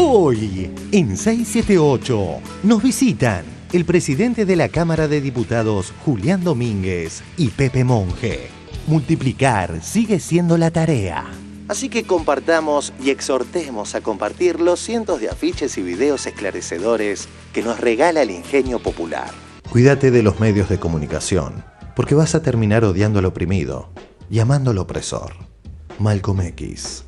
Hoy, en 678, nos visitan el presidente de la Cámara de Diputados, Julián Domínguez, y Pepe Monge. Multiplicar sigue siendo la tarea. Así que compartamos y exhortemos a compartir los cientos de afiches y videos esclarecedores que nos regala el ingenio popular. Cuídate de los medios de comunicación, porque vas a terminar odiando al oprimido y amando al opresor. Malcolm X.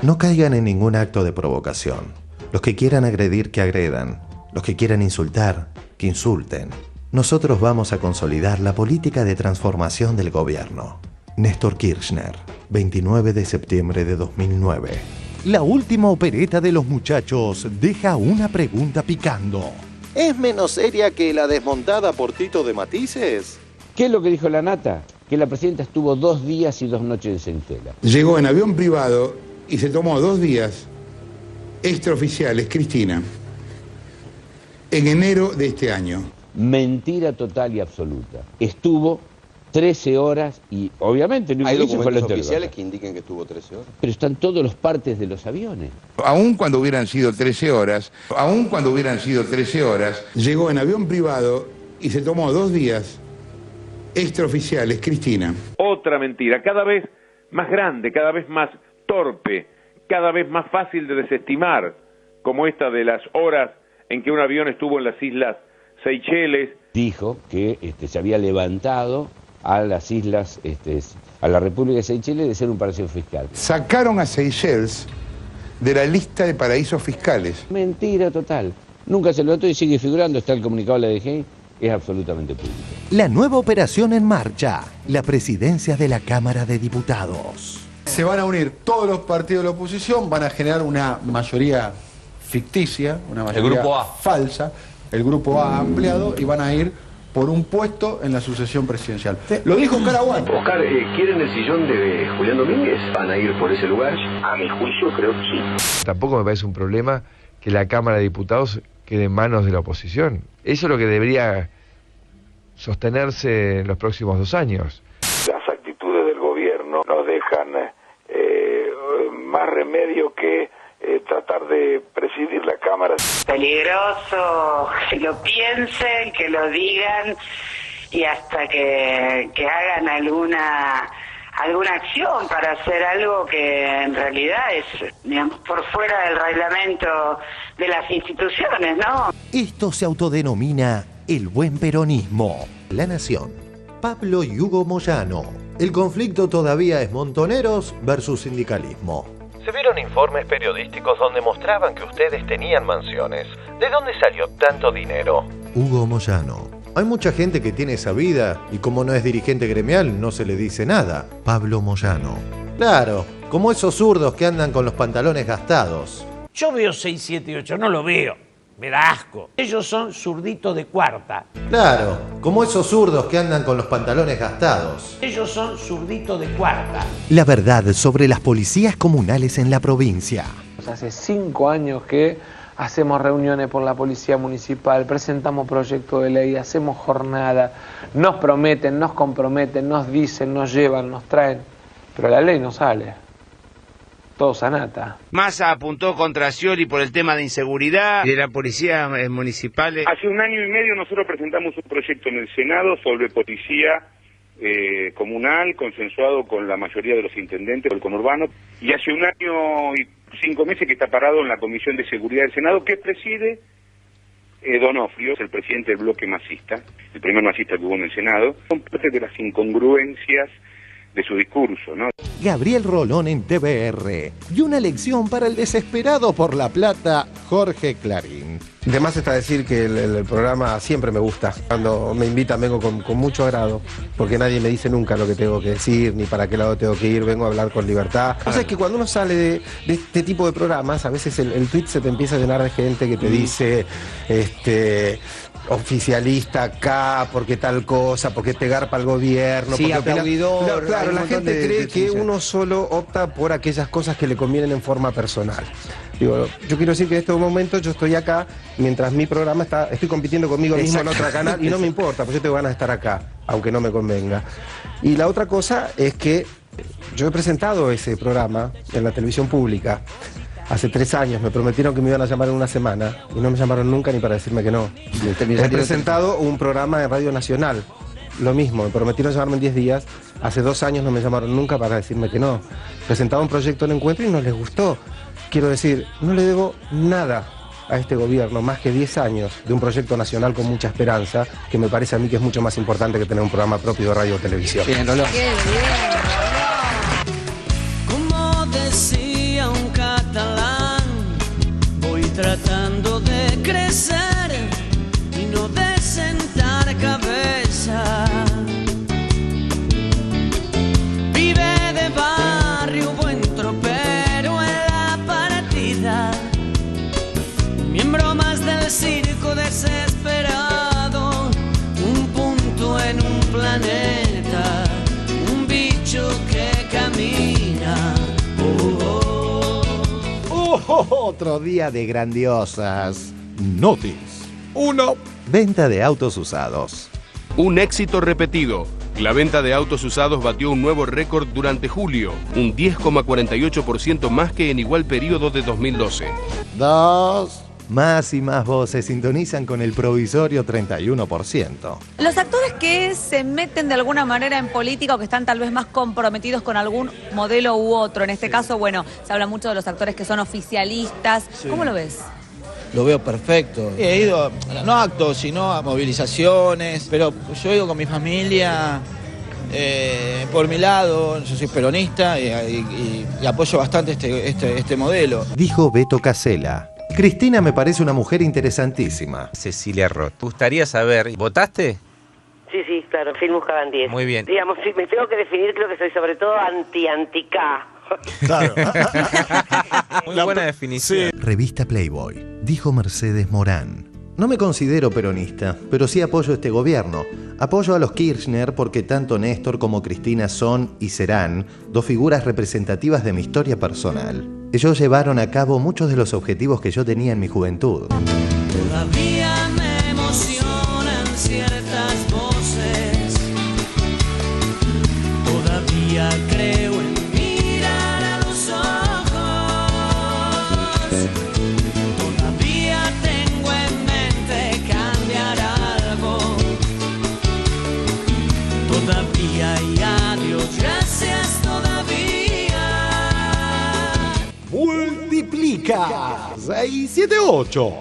No caigan en ningún acto de provocación. Los que quieran agredir, que agredan. Los que quieran insultar, que insulten. Nosotros vamos a consolidar la política de transformación del gobierno. Néstor Kirchner, 29 de septiembre de 2009. La última opereta de los muchachos deja una pregunta picando. ¿Es menos seria que la desmontada por Tito de Matices? ¿Qué es lo que dijo la Nata? Que la presidenta estuvo 2 días y 2 noches en Centela. Llegó en avión privado y se tomó 2 días extraoficiales, Cristina, en enero de este año. Mentira total y absoluta. Estuvo 13 horas y obviamente no hay documentos oficiales que indiquen que estuvo 13 horas. Pero están todos los partes de los aviones. Aún cuando hubieran sido 13 horas, llegó en avión privado y se tomó 2 días extraoficiales, Cristina. Otra mentira, cada vez más grande, cada vez más torpe, cada vez más fácil de desestimar, como esta de las horas en que un avión estuvo en las islas Seychelles. Dijo que se había levantado a las islas, a la República de Seychelles de ser un paraíso fiscal. Sacaron a Seychelles de la lista de paraísos fiscales. Mentira total. Nunca se levantó y sigue figurando, está el comunicado de la DGI, es absolutamente público. La nueva operación en marcha, la presidencia de la Cámara de Diputados. Se van a unir todos los partidos de la oposición, van a generar una mayoría ficticia, una mayoría el grupo A. falsa, el grupo A ampliado, y van a ir por un puesto en la sucesión presidencial. Lo dijo Caraguán. Oscar, ¿quieren el sillón de Julián Domínguez? ¿Van a ir por ese lugar? A mi juicio creo que sí. Tampoco me parece un problema que la Cámara de Diputados quede en manos de la oposición. Eso es lo que debería sostenerse en los próximos 2 años. Las actitudes del gobierno nos dejan más remedio que tratar de presidir la Cámara. Peligroso que lo piensen, que lo digan y hasta que hagan alguna acción para hacer algo que en realidad es, digamos, por fuera del reglamento de las instituciones, ¿no? Esto se autodenomina el buen peronismo. La Nación. Pablo y Hugo Moyano. El conflicto todavía es montoneros versus sindicalismo. Se vieron informes periodísticos donde mostraban que ustedes tenían mansiones. ¿De dónde salió tanto dinero? Hugo Moyano. Hay mucha gente que tiene esa vida y como no es dirigente gremial no se le dice nada. Pablo Moyano. Claro, como esos zurdos que andan con los pantalones gastados. Yo veo 6, 7 y 8, no lo veo. Me da asco. Ellos son zurditos de cuarta. Claro, como esos zurdos que andan con los pantalones gastados. Ellos son zurditos de cuarta. La verdad sobre las policías comunales en la provincia. Hace 5 años que hacemos reuniones por la policía municipal, presentamos proyectos de ley, hacemos jornada, nos prometen, nos comprometen, nos dicen, nos llevan, nos traen, pero la ley no sale. Todo sanata. Massa apuntó contra Scioli por el tema de inseguridad y de la policía municipal. Hace 1 año y medio nosotros presentamos un proyecto en el Senado sobre policía comunal, consensuado con la mayoría de los intendentes del conurbano, y hace 1 año y 5 meses que está parado en la Comisión de Seguridad del Senado, que preside Donofrio, el presidente del bloque masista, el primer masista que hubo en el Senado. Son parte de las incongruencias de su discurso, ¿no? Gabriel Rolón en TVR y una lección para el desesperado por la plata, Jorge Clarín. De más está decir que el programa siempre me gusta. Cuando me invitan vengo con mucho agrado, porque nadie me dice nunca lo que tengo que decir, ni para qué lado tengo que ir, vengo a hablar con libertad. O sea, es que cuando uno sale de este tipo de programas, a veces el tweet se te empieza a llenar de gente que te dice, oficialista acá, porque tal cosa, porque te garpa el gobierno. Sí, porque aplaudidor. Claro, la gente cree que uno solo opta por aquellas cosas que le convienen en forma personal. Digo, yo quiero decir que en este momento yo estoy acá, mientras mi programa estoy compitiendo conmigo mismo en otro canal, y no me importa, pues yo tengo ganas de estar acá, aunque no me convenga. Y la otra cosa es que yo he presentado ese programa en la televisión pública, Hace 3 años me prometieron que me iban a llamar en una semana y no me llamaron nunca ni para decirme que no. He presentado un programa en Radio Nacional, lo mismo, me prometieron llamarme en 10 días, hace 2 años no me llamaron nunca para decirme que no. Presentaba un proyecto en Encuentro y no les gustó. Quiero decir, no le debo nada a este gobierno, más que 10 años de un proyecto nacional con mucha esperanza, que me parece a mí que es mucho más importante que tener un programa propio de radio o televisión. Bien, Lolo. Qué bien. Como decía un catalán, voy tratando de crecer y no de sentar cabeza. Vive de barrio, buen tropero en la partida, miembro más del circo desesperado, un punto en un planeta, un bicho que camina. Otro día de grandiosas. Notis 1. Venta de autos usados. Un éxito repetido. La venta de autos usados batió un nuevo récord durante julio, un 10,48% más que en igual periodo de 2012. 2. Más y más voces sintonizan con el provisorio 31%. Los actores que se meten de alguna manera en política o que están tal vez más comprometidos con algún modelo u otro. En este caso, bueno, se habla mucho de los actores que son oficialistas. Sí. ¿Cómo lo ves? Lo veo perfecto. He ido, no a actos, sino a movilizaciones, pero yo he ido con mi familia. Por mi lado, yo soy peronista y apoyo bastante este modelo. Dijo Beto Casella. Cristina me parece una mujer interesantísima. Cecilia Roth. ¿Te gustaría saber, votaste? Sí, claro, Phil Muscaban 10. Muy bien. Digamos, si me tengo que definir, creo que soy sobre todo anti-K. Claro. Muy buena definición. Sí. Revista Playboy. Dijo Mercedes Morán. No me considero peronista, pero sí apoyo este gobierno. Apoyo a los Kirchner porque tanto Néstor como Cristina son y serán 2 figuras representativas de mi historia personal. Ellos llevaron a cabo muchos de los objetivos que yo tenía en mi juventud. Todavía me emocionan ciertas voces. Todavía creo en mirar a los ojos. Todavía tengo en mente cambiar algo. Todavía y adiós, gracias todavía. Multiplica 678.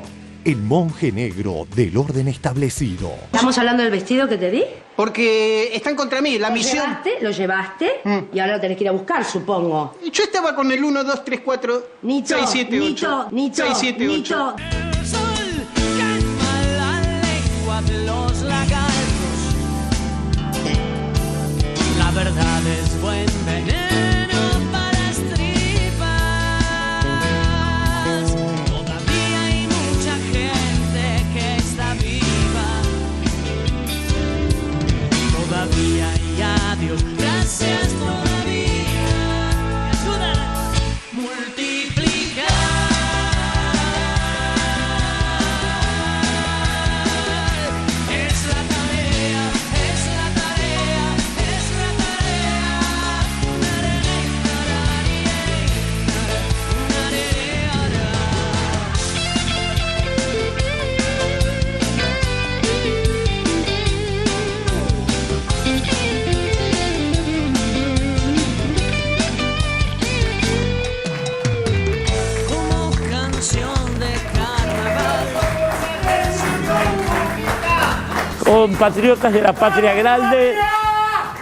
El monje negro del orden establecido. ¿Estamos hablando del vestido que te di? Porque están contra mí, la misión... ¿Lo llevaste? Y ahora lo tenés que ir a buscar, supongo. Yo estaba con el 1, 2, 3, 4, Nito, 6, 7, 8. Nito, 6, 7, 8. El sol calma la lengua de los lagartos. La verdad es buen veneno para las tripas. Todavía hay mucha gente que está viva. Todavía y adiós, gracias todavía. Ayuda, multiplicar. Es la tarea, es la tarea, es la como canción de carnaval. Compatriotas de la Patria Grande,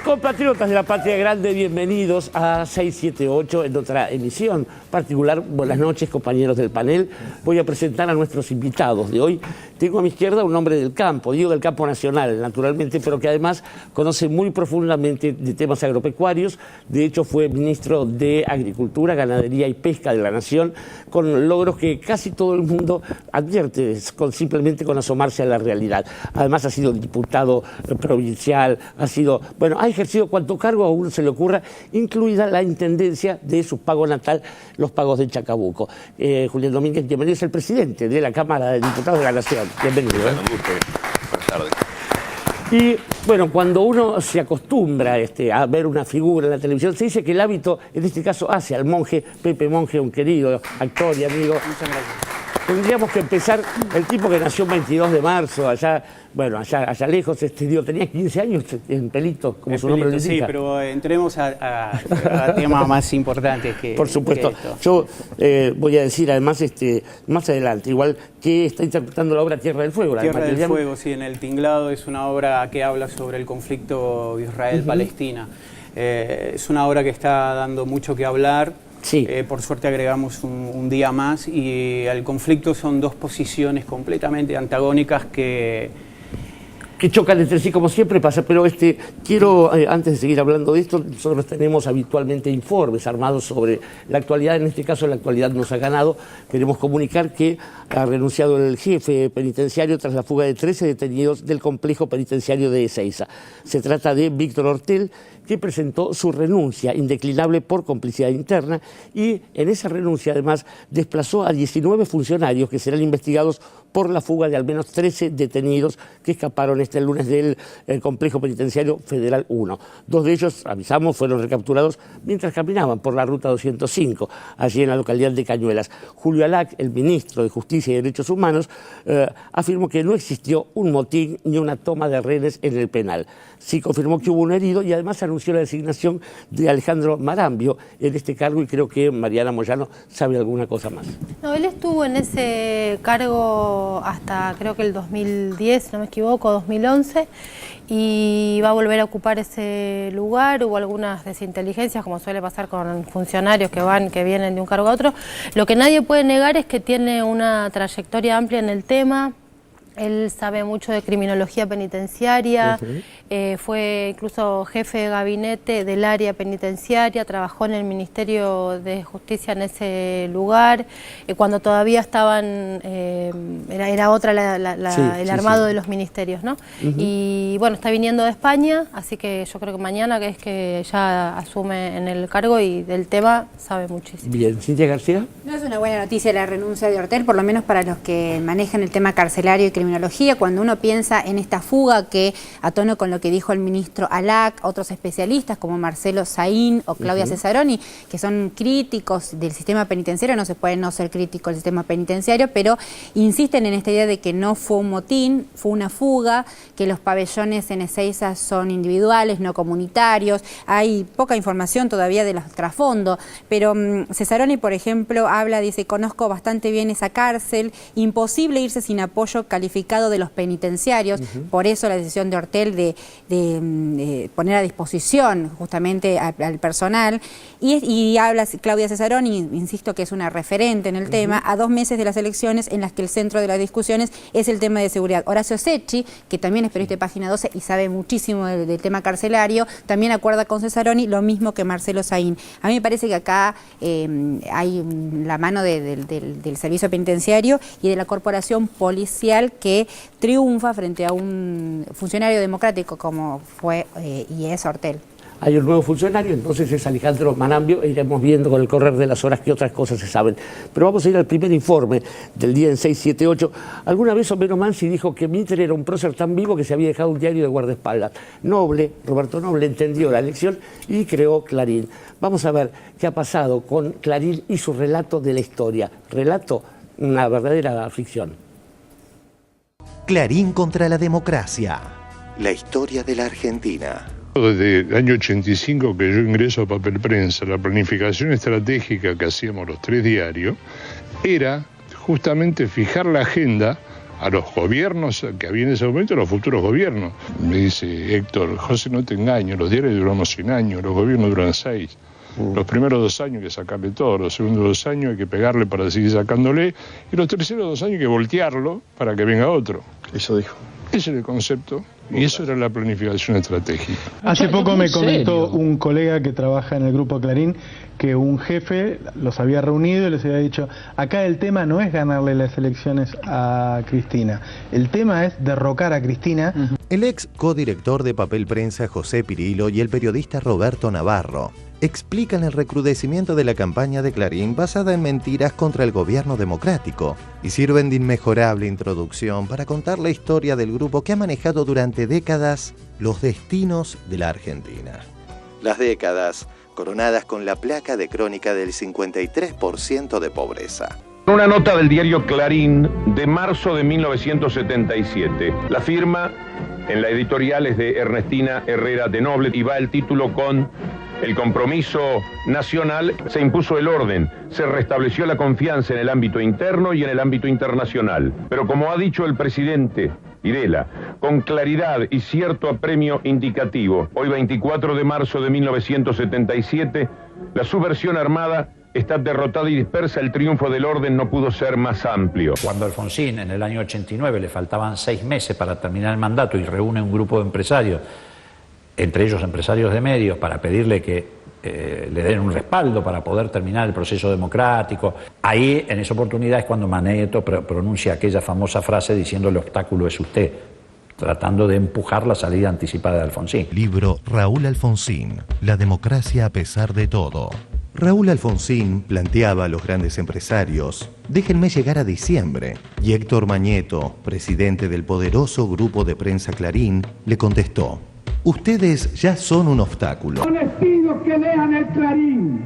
compatriotas de la Patria Grande, bienvenidos a 678 en otra emisión particular. Buenas noches, compañeros del panel. Voy a presentar a nuestros invitados de hoy. Tengo a mi izquierda un hombre del campo, digo del campo nacional, naturalmente, pero que además conoce muy profundamente de temas agropecuarios. De hecho, fue ministro de Agricultura, Ganadería y Pesca de la Nación, con logros que casi todo el mundo advierte simplemente con asomarse a la realidad. Además, ha sido diputado provincial, ha ejercido cuanto cargo a uno se le ocurra, incluida la intendencia de su pago natal, los pagos de Chacabuco. Julián Domínguez, bienvenido, es el presidente de la Cámara de Diputados de la Nación. Bienvenido. Bueno, un gusto. Buenas tardes. Y bueno, cuando uno se acostumbra a ver una figura en la televisión, se dice que el hábito, en este caso, hace al monje Pepe Monje, un querido actor y amigo. Muchas gracias. Tendríamos que empezar, el tipo que nació el 22 de marzo, allá lejos, tenía 15 años en Pelito, como su nombre lo indica. Sí, pero entremos a temas más importantes que... Por supuesto. Que esto. Yo voy a decir, además, más adelante, igual que está interpretando la obra Tierra del Fuego. Tierra del Fuego, sí, en El Tinglado, es una obra que habla sobre el conflicto Israel-Palestina. Es una obra que está dando mucho que hablar. Sí. Por suerte agregamos un día más y el conflicto son dos posiciones completamente antagónicas que chocan entre sí como siempre pasa, pero quiero, antes de seguir hablando de esto, nosotros tenemos habitualmente informes armados sobre la actualidad, en este caso la actualidad nos ha ganado. Queremos comunicar que ha renunciado el jefe penitenciario tras la fuga de 13 detenidos del complejo penitenciario de Ezeiza. Se trata de Víctor Ortel, que presentó su renuncia indeclinable por complicidad interna y en esa renuncia además desplazó a 19 funcionarios que serán investigados por la fuga de al menos 13 detenidos que escaparon este lunes del complejo penitenciario Federal 1. 2 de ellos, avisamos, fueron recapturados mientras caminaban por la ruta 205, allí en la localidad de Cañuelas. Julio Alac, el ministro de Justicia y Derechos Humanos, afirmó que no existió un motín ni una toma de rehenes en el penal. Sí confirmó que hubo un herido y además anunció la designación de Alejandro Marambio en este cargo y creo que Mariana Moyano sabe alguna cosa más. No, él estuvo en ese cargo hasta creo que el 2010, si no me equivoco, 2011, y va a volver a ocupar ese lugar. Hubo algunas desinteligencias, como suele pasar con funcionarios que vienen de un cargo a otro. Lo que nadie puede negar es que tiene una trayectoria amplia en el tema. Él sabe mucho de criminología penitenciaria, fue incluso jefe de gabinete del área penitenciaria, trabajó en el Ministerio de Justicia en ese lugar, cuando todavía estaban, era otra el armado de los ministerios, ¿no? Y bueno, está viniendo de España, así que yo creo que mañana que es que ya asume en el cargo y del tema sabe muchísimo. Bien, Cintia García. No es una buena noticia la renuncia de Ortel, por lo menos para los que manejan el tema carcelario y criminología, cuando uno piensa en esta fuga que, a tono con lo que dijo el ministro Alac, otros especialistas como Marcelo Saín o Claudia Cesaroni, que son críticos del sistema penitenciario, no se puede no ser crítico del sistema penitenciario, pero insisten en esta idea de que no fue un motín, fue una fuga, que los pabellones en Ezeiza son individuales, no comunitarios, hay poca información todavía de los trasfondos, pero Cesaroni, por ejemplo, dice, conozco bastante bien esa cárcel, imposible irse sin apoyo calificado de los penitenciarios, por eso la decisión de Ortel de poner a disposición justamente al personal, y habla Claudia Cesaroni, insisto que es una referente en el tema, a 2 meses de las elecciones en las que el centro de las discusiones es el tema de seguridad. Horacio Secchi, que también es periodista de Página 12 y sabe muchísimo del tema carcelario, también acuerda con Cesaroni lo mismo que Marcelo Saín. A mí me parece que acá hay la mano del servicio penitenciario y de la corporación policial que triunfa frente a un funcionario democrático como fue y es Ortel. Hay un nuevo funcionario, entonces es Alejandro Marambio, e iremos viendo con el correr de las horas qué otras cosas se saben. Pero vamos a ir al primer informe del día en 678. Alguna vez Homero Mansi dijo que Mitre era un prócer tan vivo que se había dejado un diario de guardaespaldas. Roberto Noble, entendió la lección y creó Clarín. Vamos a ver qué ha pasado con Clarín y su relato de la historia. Relato, una verdadera ficción. Clarín contra la democracia. La historia de la Argentina. Desde el año 85 que yo ingreso a Papel Prensa, la planificación estratégica que hacíamos los 3 diarios era justamente fijar la agenda a los gobiernos que había en ese momento, a los futuros gobiernos. Me dice Héctor, José, no te engaño, los diarios duramos 100 años, los gobiernos duran 6. Los primeros 2 años hay que sacarle todo, los segundos 2 años hay que pegarle para seguir sacándole, y los terceros 2 años hay que voltearlo para que venga otro. Eso dijo. Ese era el concepto. Y eso era la planificación estratégica. Hace poco me comentó un colega que trabaja en el Grupo Clarín que un jefe los había reunido y les había dicho, acá el tema no es ganarle las elecciones a Cristina, el tema es derrocar a Cristina. El ex codirector de Papel Prensa José Pirillo y el periodista Roberto Navarro explican el recrudecimiento de la campaña de Clarín basada en mentiras contra el gobierno democrático y sirven de inmejorable introducción para contar la historia del grupo que ha manejado durante décadas los destinos de la Argentina. Las décadas coronadas con la placa de crónica del 53% de pobreza. Una nota del diario Clarín de marzo de 1977. La firma en la editorial es de Ernestina Herrera de Noble y va el título con: el compromiso nacional, se impuso el orden, se restableció la confianza en el ámbito interno y en el ámbito internacional. Pero como ha dicho el presidente Videla, con claridad y cierto apremio indicativo, hoy 24 de marzo de 1977, la subversión armada está derrotada y dispersa, el triunfo del orden no pudo ser más amplio. Cuando Alfonsín en el año 89 le faltaban 6 meses para terminar el mandato y reúne un grupo de empresarios, entre ellos empresarios de medios, para pedirle que le den un respaldo para poder terminar el proceso democrático, ahí en esa oportunidad es cuando Manetto pronuncia aquella famosa frase diciendo: el obstáculo es usted, tratando de empujar la salida anticipada de Alfonsín. Libro Raúl Alfonsín, La democracia a pesar de todo. Raúl Alfonsín planteaba a los grandes empresarios: déjenme llegar a diciembre. Y Héctor Mañeto, presidente del poderoso grupo de prensa Clarín, le contestó: ustedes ya son un obstáculo. Yo les pido que lean el Clarín,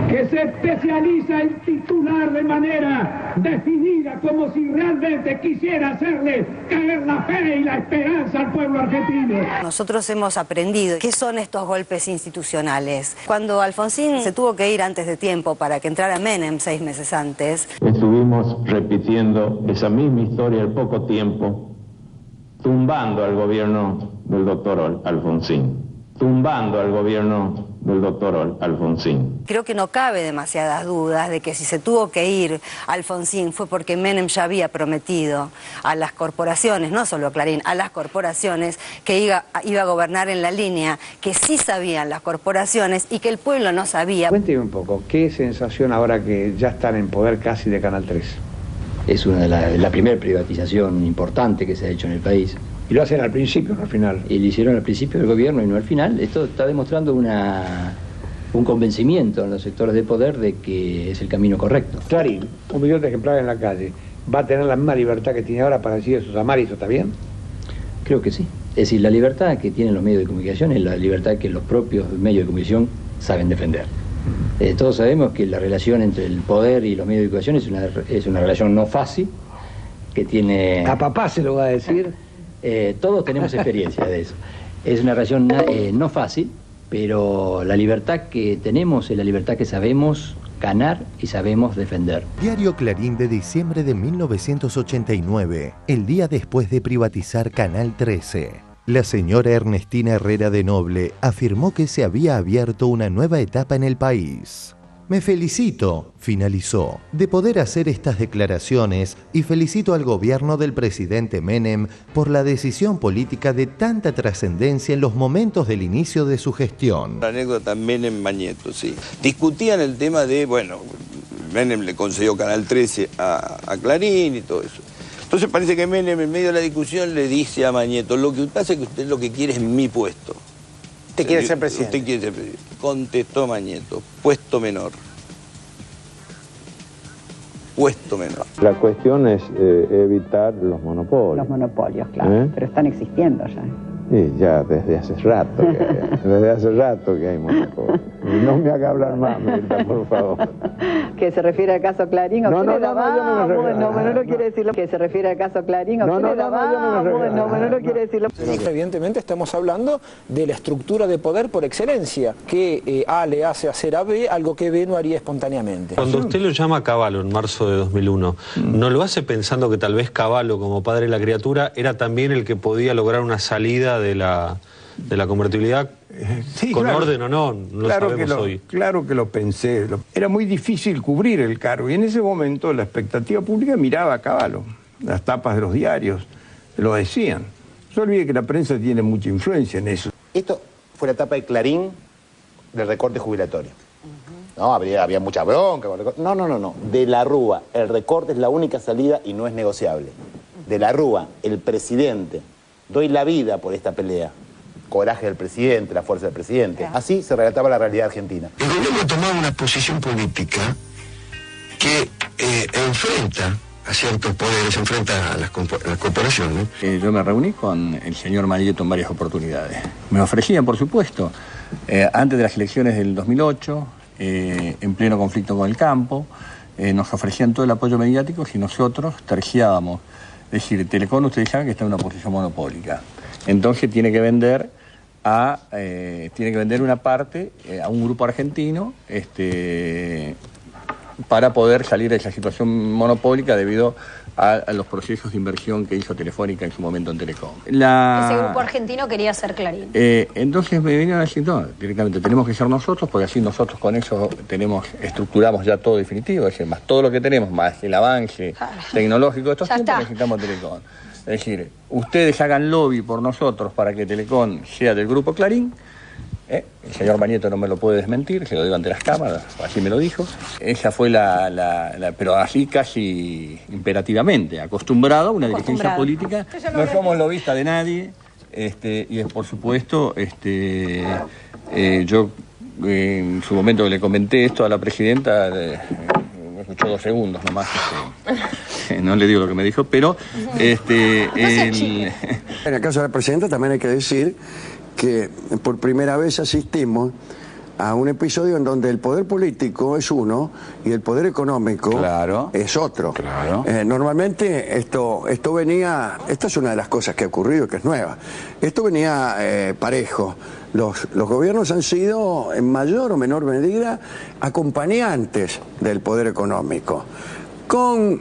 que se especializa en titular de manera definida, como si realmente quisiera hacerle caer la fe y la esperanza al pueblo argentino. Nosotros hemos aprendido qué son estos golpes institucionales. Cuando Alfonsín se tuvo que ir antes de tiempo para que entrara Menem 6 meses antes, estuvimos repitiendo esa misma historia al poco tiempo, tumbando al gobierno del doctor Alfonsín. Tumbando al gobierno del doctor Alfonsín. creo que no cabe demasiadas dudas de que si se tuvo que ir Alfonsín fue porque Menem ya había prometido a las corporaciones, no solo a Clarín, a las corporaciones, que iba a gobernar en la línea que sí sabían las corporaciones y que el pueblo no sabía. Cuénteme un poco, ¿qué sensación ahora que ya están en poder casi de Canal 3? Es una de la primera privatización importante que se ha hecho en el país. ¿Y lo hacen al principio o al final? Y lo hicieron al principio del gobierno y no al final. Esto está demostrando un convencimiento en los sectores de poder de que es el camino correcto. Clarín, 1 millón de ejemplares en la calle, ¿va a tener la misma libertad que tiene ahora para decir eso, amar y eso está bien? Creo que sí. Es decir, la libertad que tienen los medios de comunicación es la libertad que los propios medios de comunicación saben defender. Todos sabemos que la relación entre el poder y los medios de comunicación es una relación no fácil, que tiene... A papá se lo va a decir. Todos tenemos experiencia de eso. Es una relación no fácil, pero la libertad que tenemos es la libertad que sabemos ganar y sabemos defender. Diario Clarín de diciembre de 1989, el día después de privatizar Canal 13. La señora Ernestina Herrera de Noble afirmó que se había abierto una nueva etapa en el país. Me felicito, finalizó, de poder hacer estas declaraciones y felicito al gobierno del presidente Menem por la decisión política de tanta trascendencia en los momentos del inicio de su gestión. La anécdota Menem-Mañeto, sí. Discutían el tema de, bueno, Menem le concedió Canal 13 a Clarín y todo eso. Entonces parece que Menem en medio de la discusión le dice a Mañeto, lo que pasa es que usted lo que quiere es mi puesto. ¿Usted quiere ser presidente? Usted quiere ser presidente. Contestó Mañeto, puesto menor. Puesto menor. La cuestión es evitar los monopolios. Los monopolios, claro, pero están existiendo ya. Sí, ya desde hace rato que hay monopolios. No me haga hablar más, Mirta, por favor. ¿Que se refiere al caso Clarín? ¿O no, quiere yo no me refiero. Bueno, bueno, no quiere decirlo. ¿Que se refiere al caso Clarín? ¿O quiere bueno, bueno, no quiere decirlo. Evidentemente estamos hablando de la estructura de poder por excelencia, que A le hace hacer a B algo que B no haría espontáneamente. Cuando usted lo llama a Cavallo en marzo de 2001, ¿no lo hace pensando que tal vez Cavallo, como padre de la criatura, era también el que podía lograr una salida de la convertibilidad? Sí, con claro. orden o no, no Claro sabemos que hoy. Claro que lo pensé. Era muy difícil cubrir el cargo y en ese momento la expectativa pública miraba a Cavallo. Las tapas de los diarios lo decían. No se olvide que la prensa tiene mucha influencia en eso. Esto fue la etapa de Clarín del recorte jubilatorio. No, había mucha bronca. No. De la Rúa, el recorte es la única salida y no es negociable. De la Rúa, el presidente, doy la vida por esta pelea. coraje del presidente, la fuerza del presidente. Así se relataba la realidad argentina. El gobierno tomaba una posición política que enfrenta a ciertos poderes, enfrenta a las corporaciones. Yo me reuní con el señor Marietto en varias oportunidades. Me ofrecían, por supuesto, antes de las elecciones del 2008, en pleno conflicto con el campo, nos ofrecían todo el apoyo mediático si nosotros terciábamos. Es decir, Telecom, ustedes saben que está en una posición monopólica. Entonces tiene que vender una parte a un grupo argentino, para poder salir de esa situación monopólica debido a los procesos de inversión que hizo Telefónica en su momento en Telecom. Ese grupo argentino quería ser Clarín. Entonces me vinieron a decir, no, directamente tenemos que ser nosotros, porque así nosotros con eso estructuramos ya todo definitivo, es decir, más todo lo que tenemos, más el avance tecnológico de estos tiempos, necesitamos Telecom. Es decir, ustedes hagan lobby por nosotros para que Telecom sea del grupo Clarín. El señor Marietto no me lo puede desmentir, se lo digo ante las cámaras, así me lo dijo. Esa fue pero así casi imperativamente, acostumbrado a una dirigencia política. No somos lobistas de nadie, y por supuesto, yo en su momento que le comenté esto a la presidenta, me escuchó 2 segundos nomás, no le digo lo que me dijo, pero En el caso de la presidenta también hay que decir que por primera vez asistimos a un episodio en donde el poder político es uno y el poder económico es otro. Normalmente esto venía, esta es una de las cosas que ha ocurrido, que es nueva, esto venía parejo. Los gobiernos han sido en mayor o menor medida acompañantes del poder económico, con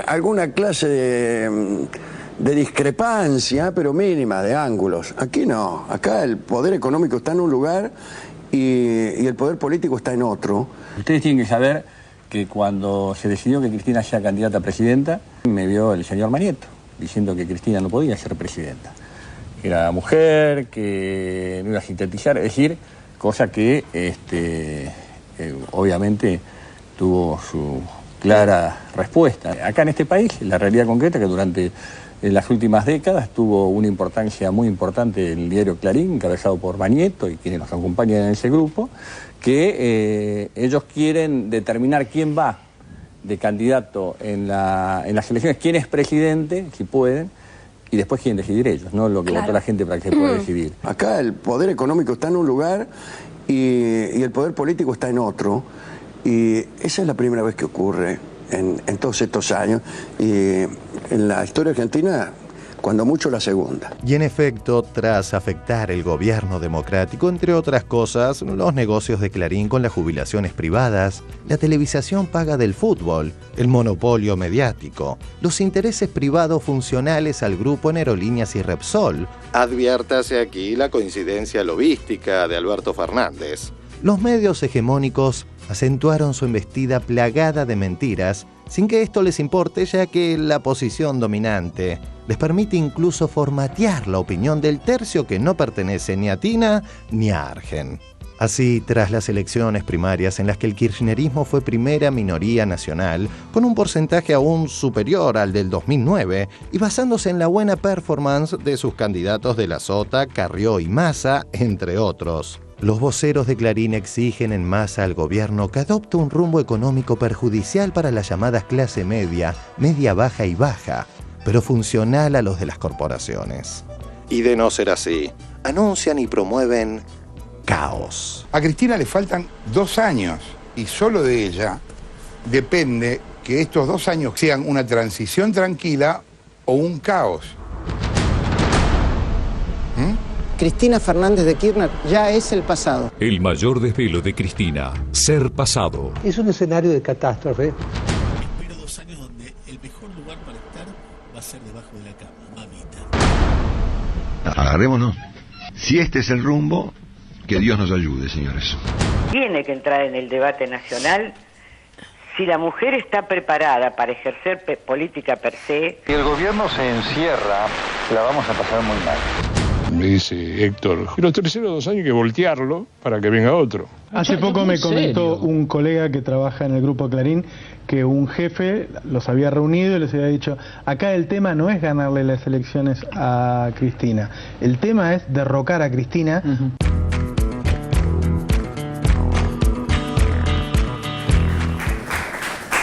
alguna clase de discrepancia, pero mínima, de ángulos. Aquí no, acá el poder económico está en un lugar y el poder político está en otro. Ustedes tienen que saber que cuando se decidió que Cristina sea candidata a presidenta, me vio el señor Marietto diciendo que Cristina no podía ser presidenta. Era mujer, que no iba a sintetizar, es decir, cosa que obviamente tuvo su clara respuesta. Acá en este país, la realidad concreta es que durante las últimas décadas tuvo una importancia muy importante el diario Clarín, encabezado por Marietto y quienes nos acompañan en ese grupo, que ellos quieren determinar quién va de candidato en las elecciones, quién es presidente, si pueden, y después quieren decidir ellos, no lo que votó la gente para que se pueda decidir. Acá el poder económico está en un lugar y el poder político está en otro, y esa es la primera vez que ocurre en todos estos años, y en la historia argentina, cuando mucho, la segunda. Y en efecto, tras afectar el gobierno democrático, entre otras cosas, los negocios de Clarín con las jubilaciones privadas, la televisación paga del fútbol, el monopolio mediático, los intereses privados funcionales al grupo en aerolíneas y Repsol. Adviértase aquí la coincidencia lobística de Alberto Fernández. Los medios hegemónicos acentuaron su embestida plagada de mentiras, sin que esto les importe, ya que la posición dominante les permite incluso formatear la opinión del tercio que no pertenece ni a Tina ni a Argen. Así, tras las elecciones primarias en las que el kirchnerismo fue primera minoría nacional, con un porcentaje aún superior al del 2009, y basándose en la buena performance de sus candidatos de la Sota, Carrió y Massa, entre otros, los voceros de Clarín exigen en masa al gobierno que adopte un rumbo económico perjudicial para las llamadas clase media, media baja y baja, pero funcional a los de las corporaciones. Y de no ser así, anuncian y promueven caos. A Cristina le faltan 2 años y solo de ella depende que estos 2 años sean una transición tranquila o un caos. Cristina Fernández de Kirchner ya es el pasado. El mayor desvelo de Cristina, ser pasado. Es un escenario de catástrofe. Espero 2 años donde el mejor lugar para estar va a ser debajo de la cama, mamita. Agarrémonos. Si este es el rumbo, que Dios nos ayude, señores. Tiene que entrar en el debate nacional si la mujer está preparada para ejercer política per se. Si el gobierno se encierra, la vamos a pasar muy mal. me dice Héctor, y los terceros 2 años hay que voltearlo para que venga otro. Hace poco me comentó un colega que trabaja en el Grupo Clarín que un jefe los había reunido y les había dicho, acá el tema no es ganarle las elecciones a Cristina, el tema es derrocar a Cristina.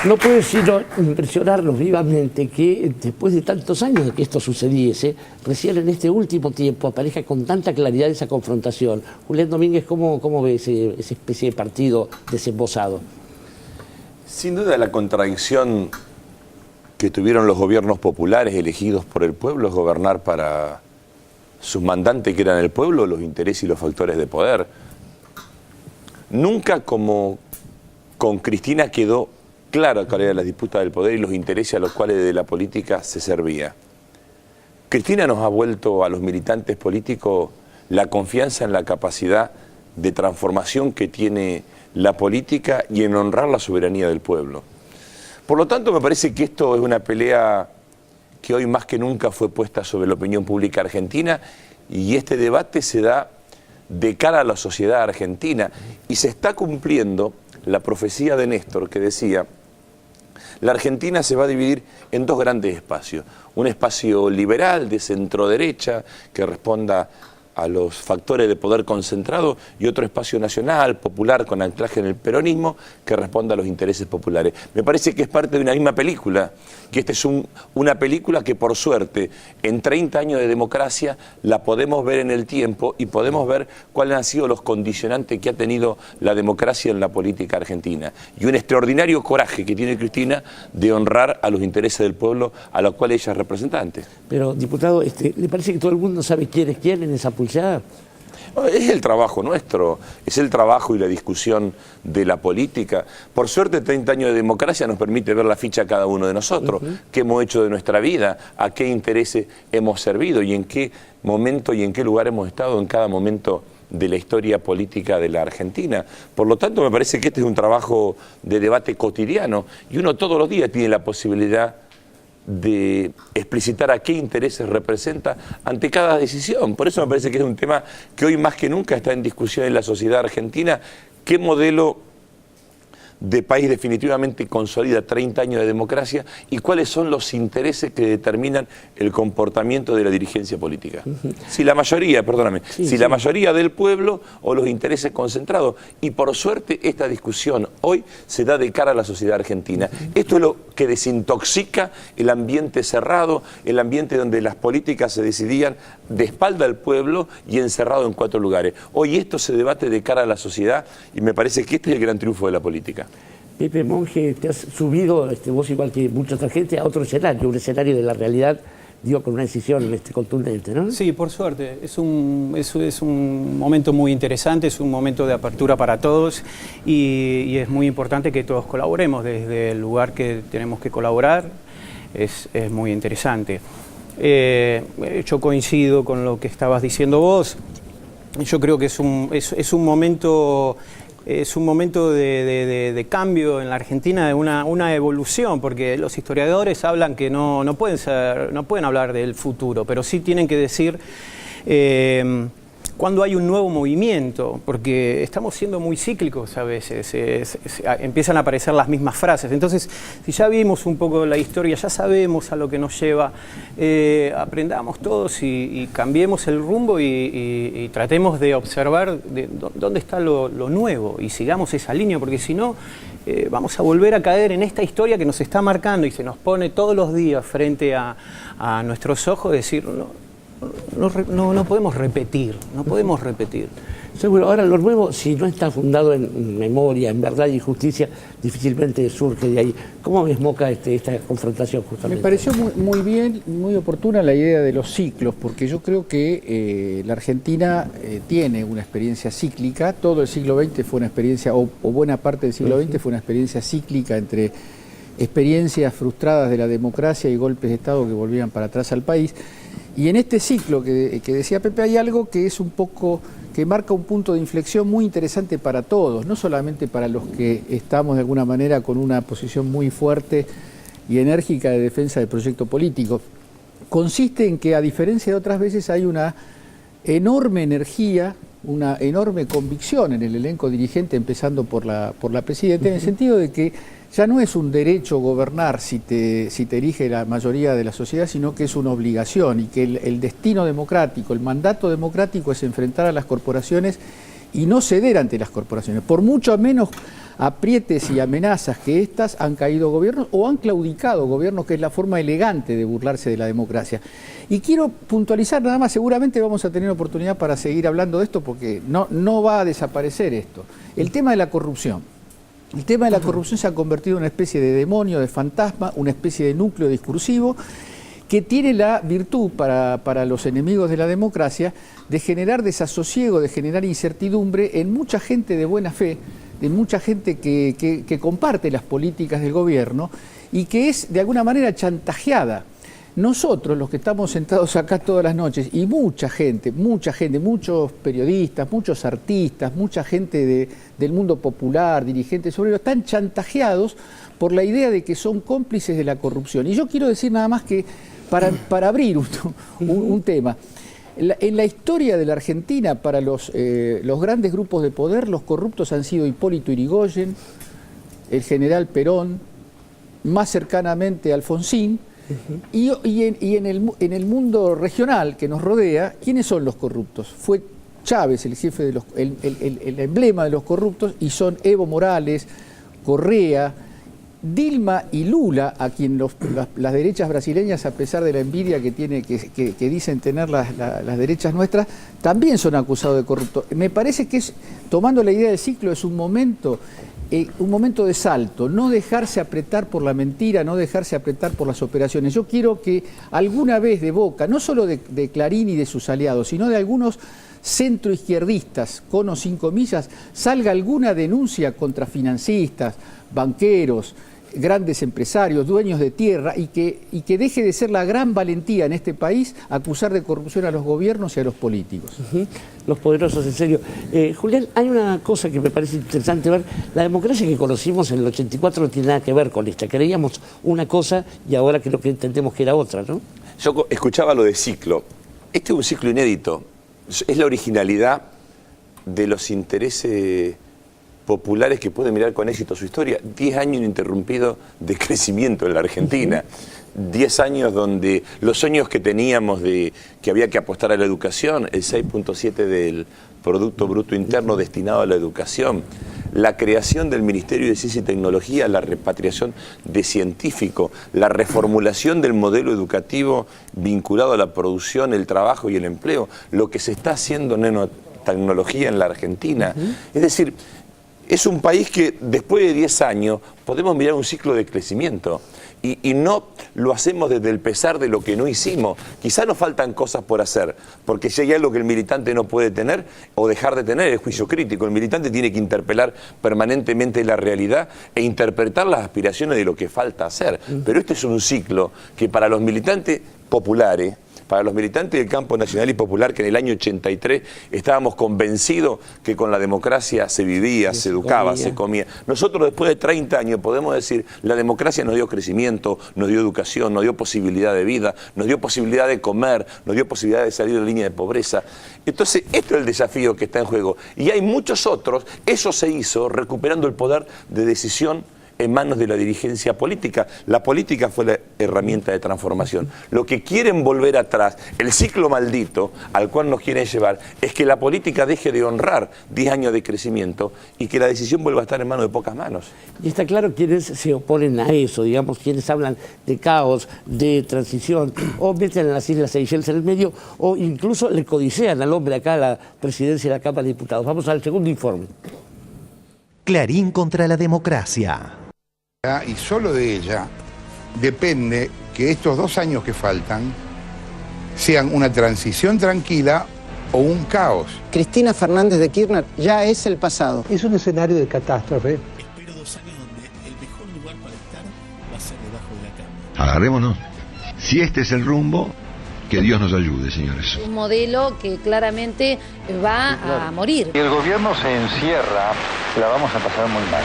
No puede sino impresionarnos vivamente que después de tantos años de que esto sucediese, recién en este último tiempo aparezca con tanta claridad esa confrontación. Julián Domínguez, ¿cómo ve esa especie de partido desembosado? Sin duda la contradicción que tuvieron los gobiernos populares elegidos por el pueblo es gobernar para sus mandantes que eran el pueblo, los intereses y los factores de poder. Nunca como con Cristina quedó claro cuál era la disputa del poder y los intereses a los cuales de la política se servía. Cristina nos ha vuelto a los militantes políticos la confianza en la capacidad de transformación que tiene la política y en honrar la soberanía del pueblo. Por lo tanto, me parece que esto es una pelea que hoy más que nunca fue puesta sobre la opinión pública argentina y este debate se da de cara a la sociedad argentina y se está cumpliendo la profecía de Néstor que decía: la Argentina se va a dividir en 2 grandes espacios. Un espacio liberal de centro-derecha que responda a los factores de poder concentrado y otro espacio nacional, popular, con anclaje en el peronismo, que responda a los intereses populares. Me parece que es parte de una misma película, que esta es una película que por suerte en 30 años de democracia la podemos ver en el tiempo y podemos ver cuáles han sido los condicionantes que ha tenido la democracia en la política argentina. Y un extraordinario coraje que tiene Cristina de honrar a los intereses del pueblo a los cuales ella es representante. Pero, diputado, ¿le parece que todo el mundo sabe quién es quién en esa pulsada? Es el trabajo nuestro, es el trabajo y la discusión de la política. Por suerte, 30 años de democracia nos permite ver la ficha a cada uno de nosotros, qué hemos hecho de nuestra vida, a qué intereses hemos servido y en qué momento y en qué lugar hemos estado en cada momento de la historia política de la Argentina. Por lo tanto, me parece que este es un trabajo de debate cotidiano y uno todos los días tiene la posibilidad de explicitar a qué intereses representa ante cada decisión. Por eso me parece que es un tema que hoy más que nunca está en discusión en la sociedad argentina. ¿Qué modelo de país definitivamente consolida 30 años de democracia y cuáles son los intereses que determinan el comportamiento de la dirigencia política? Si la mayoría, perdóname, la mayoría del pueblo o los intereses concentrados. Y por suerte esta discusión hoy se da de cara a la sociedad argentina. Esto es lo que desintoxica el ambiente cerrado, el ambiente donde las políticas se decidían de espalda al pueblo y encerrado en 4 lugares. Hoy esto se debate de cara a la sociedad y me parece que este es el gran triunfo de la política. Pepe Monge, te has subido, vos igual que mucha otra gente, a otro escenario, un escenario de la realidad, digo, con una decisión contundente, ¿no? Sí, por suerte. Es un momento muy interesante, es un momento de apertura para todos y es muy importante que todos colaboremos desde el lugar que tenemos que colaborar. Es muy interesante. Yo coincido con lo que estabas diciendo vos. Yo creo que es un momento de cambio en la Argentina, de una evolución, porque los historiadores hablan que no pueden hablar del futuro, pero sí tienen que decir cuando hay un nuevo movimiento, porque estamos siendo muy cíclicos a veces, empiezan a aparecer las mismas frases. Entonces, si ya vimos un poco la historia, ya sabemos a lo que nos lleva, aprendamos todos y cambiemos el rumbo y tratemos de observar dónde está lo nuevo y sigamos esa línea, porque si no, vamos a volver a caer en esta historia que nos está marcando y se nos pone todos los días frente a nuestros ojos, decir... No podemos repetir, Seguro, ahora lo nuevo, si no está fundado en memoria, en verdad y justicia, difícilmente surge de ahí. ¿Cómo ves, Moca, esta confrontación justamente? Me pareció muy bien, muy oportuna la idea de los ciclos, porque yo creo que la Argentina tiene una experiencia cíclica. Todo el siglo XX fue una experiencia, o buena parte del siglo XX fue una experiencia cíclica entre experiencias frustradas de la democracia y golpes de Estado que volvían para atrás al país. Y en este ciclo que decía Pepe hay algo que es un poco, que marca un punto de inflexión muy interesante para todos, no solamente para los que estamos de alguna manera con una posición muy fuerte y enérgica de defensa del proyecto político. Consiste en que, a diferencia de otras veces, hay una enorme energía, una enorme convicción en el elenco dirigente, empezando por la presidenta, en el sentido de que ya no es un derecho gobernar si te elige la mayoría de la sociedad, sino que es una obligación, y que el destino democrático, el mandato democrático es enfrentar a las corporaciones y no ceder ante las corporaciones. Por mucho menos aprietes y amenazas que estas, han caído gobiernos o han claudicado gobiernos, que es la forma elegante de burlarse de la democracia. Y quiero puntualizar nada más, seguramente vamos a tener oportunidad para seguir hablando de esto, porque no va a desaparecer esto. El tema de la corrupción. El tema de la corrupción se ha convertido en una especie de demonio, de fantasma, una especie de núcleo discursivo que tiene la virtud para los enemigos de la democracia de generar desasosiego, de generar incertidumbre en mucha gente de buena fe, de mucha gente que comparte las políticas del gobierno y que es de alguna manera chantajeada. Nosotros, los que estamos sentados acá todas las noches, y mucha gente, muchos periodistas, muchos artistas, mucha gente del mundo popular, dirigentes obreros, están chantajeados por la idea de que son cómplices de la corrupción. Y yo quiero decir nada más que, para abrir un tema, en la historia de la Argentina, para los grandes grupos de poder, los corruptos han sido Hipólito Yrigoyen, el general Perón, más cercanamente Alfonsín, y en el mundo regional que nos rodea, ¿quiénes son los corruptos? Fue Chávez el jefe de el emblema de los corruptos, y son Evo Morales, Correa, Dilma y Lula, a quien las derechas brasileñas, a pesar de la envidia que dicen tener las derechas nuestras, también son acusados de corruptos. Me parece que, tomando la idea del ciclo, es un momento de salto, no dejarse apretar por la mentira, no dejarse apretar por las operaciones. Yo quiero que alguna vez de boca, no solo de Clarín y de sus aliados, sino de algunos centroizquierdistas, con o sin comillas, salga alguna denuncia contra financistas, banqueros, grandes empresarios, dueños de tierra, y que deje de ser la gran valentía en este país acusar de corrupción a los gobiernos y a los políticos. Los poderosos, en serio. Julián, hay una cosa que me parece interesante ver. La democracia que conocimos en el 84 no tiene nada que ver con esta. Creíamos una cosa y ahora creo que entendemos que era otra, ¿no? Yo escuchaba lo de ciclo. Este es un ciclo inédito. Es la originalidad de los intereses populares que pueden mirar con éxito su historia. 10 años ininterrumpidos de crecimiento en la Argentina. 10 años donde los sueños que teníamos de que había que apostar a la educación, el 6.7 del Producto Bruto Interno destinado a la educación, la creación del Ministerio de Ciencia y Tecnología, la repatriación de científicos, la reformulación del modelo educativo vinculado a la producción, el trabajo y el empleo, lo que se está haciendo en nanotecnología en la Argentina. Es decir, es un país que después de 10 años podemos mirar un ciclo de crecimiento y no lo hacemos desde el pesar de lo que no hicimos. Quizá nos faltan cosas por hacer, porque si hay algo que el militante no puede tener o dejar de tener, es juicio crítico. El militante tiene que interpelar permanentemente la realidad e interpretar las aspiraciones de lo que falta hacer. Pero este es un ciclo que para los militantes populares, para los militantes del campo nacional y popular, que en el año 83 estábamos convencidos que con la democracia se vivía, se educaba, se comía. Nosotros después de 30 años podemos decir, la democracia nos dio crecimiento, nos dio educación, nos dio posibilidad de vida, nos dio posibilidad de comer, nos dio posibilidad de salir de la línea de pobreza. Entonces, esto es el desafío que está en juego. Y hay muchos otros. Eso se hizo recuperando el poder de decisión en manos de la dirigencia política. La política fue la herramienta de transformación. Lo que quieren volver atrás, el ciclo maldito al cual nos quieren llevar, es que la política deje de honrar 10 años de crecimiento y que la decisión vuelva a estar en manos de pocas manos. Y está claro quienes se oponen a eso, digamos, quienes hablan de caos, de transición, o meten a las Islas Seychelles en el medio, o incluso le codicean al hombre acá a la presidencia de la Cámara de Diputados. Vamos al segundo informe. Clarín contra la democracia. Y solo de ella depende que estos 2 años que faltan sean una transición tranquila o un caos. Cristina Fernández de Kirchner ya es el pasado. Es un escenario de catástrofe. Espero 2 años donde el mejor lugar para estar va a ser debajo de la cama. Agarrémonos. Si este es el rumbo, que Dios nos ayude, señores. Un modelo que claramente va a morir. Si el gobierno se encierra, la vamos a pasar muy mal.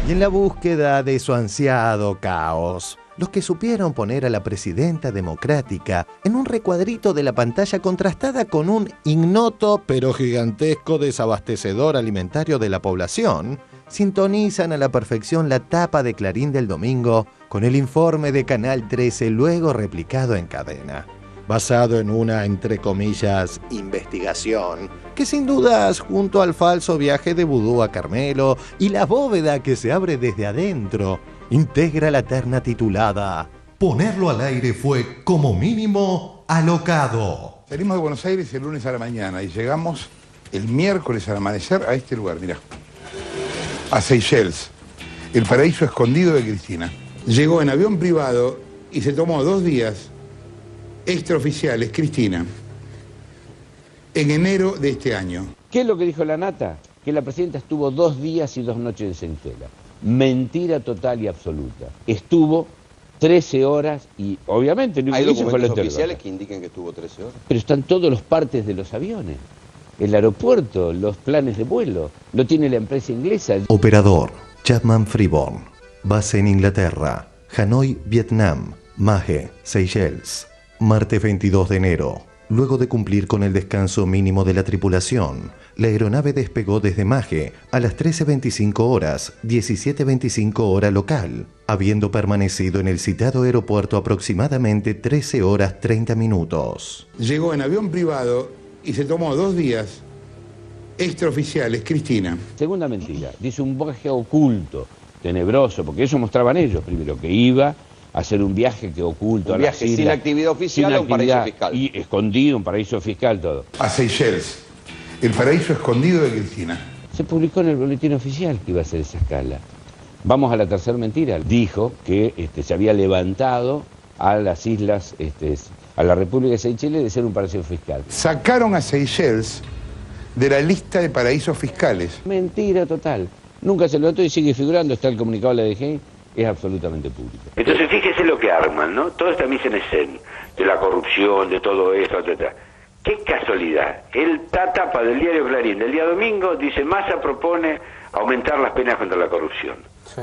Y en la búsqueda de su ansiado caos, los que supieron poner a la presidenta democrática en un recuadrito de la pantalla contrastada con un ignoto pero gigantesco desabastecedor alimentario de la población, sintonizan a la perfección la tapa de Clarín del domingo con el informe de Canal 13 luego replicado en cadena, basado en una, entre comillas, investigación, que sin dudas, junto al falso viaje de vudú a Carmelo y la bóveda que se abre desde adentro, integra la terna titulada Ponerlo al aire fue, como mínimo, alocado. Salimos de Buenos Aires el lunes a la mañana y llegamos el miércoles al amanecer a este lugar, mirá. A Seychelles, el paraíso escondido de Cristina. Llegó en avión privado y se tomó 2 días extraoficiales, Cristina, en enero de este año. ¿Qué es lo que dijo la nata? Que la presidenta estuvo 2 días y 2 noches en Centela. Mentira total y absoluta. Estuvo 13 horas y obviamente no hay hizo documentos oficiales que indican que estuvo 13 horas. Pero están todos los partes de los aviones. El aeropuerto, los planes de vuelo, lo tiene la empresa inglesa. Operador Chapman Freeborn. Base en Inglaterra. Hanoi, Vietnam. Mahé, Seychelles. Martes 22 de enero. Luego de cumplir con el descanso mínimo de la tripulación, la aeronave despegó desde Mahé a las 13:25 horas, 17:25 hora local, habiendo permanecido en el citado aeropuerto aproximadamente 13 horas 30 minutos. Llegó en avión privado y se tomó 2 días extraoficiales, Cristina. Segunda mentira, dice un viaje oculto, tenebroso, porque eso mostraban ellos primero, que iba a hacer un viaje que oculto. Un viaje sin actividad oficial a un paraíso fiscal. Y escondido, un paraíso fiscal, todo. A Seychelles, el paraíso escondido de Cristina. Se publicó en el boletín oficial que iba a ser esa escala. Vamos a la tercera mentira. Dijo que se había levantado a las islas, a la República de Seychelles de ser un paraíso fiscal. Sacaron a Seychelles de la lista de paraísos fiscales. Mentira total. Nunca se levantó y sigue figurando, está el comunicado de la DGI, es absolutamente público. Entonces fíjese lo que arman, ¿no? Toda esta mise en escena, de la corrupción, de todo esto, etc. Qué casualidad. El tapa del diario Clarín del día domingo dice: Massa propone aumentar las penas contra la corrupción. Sí.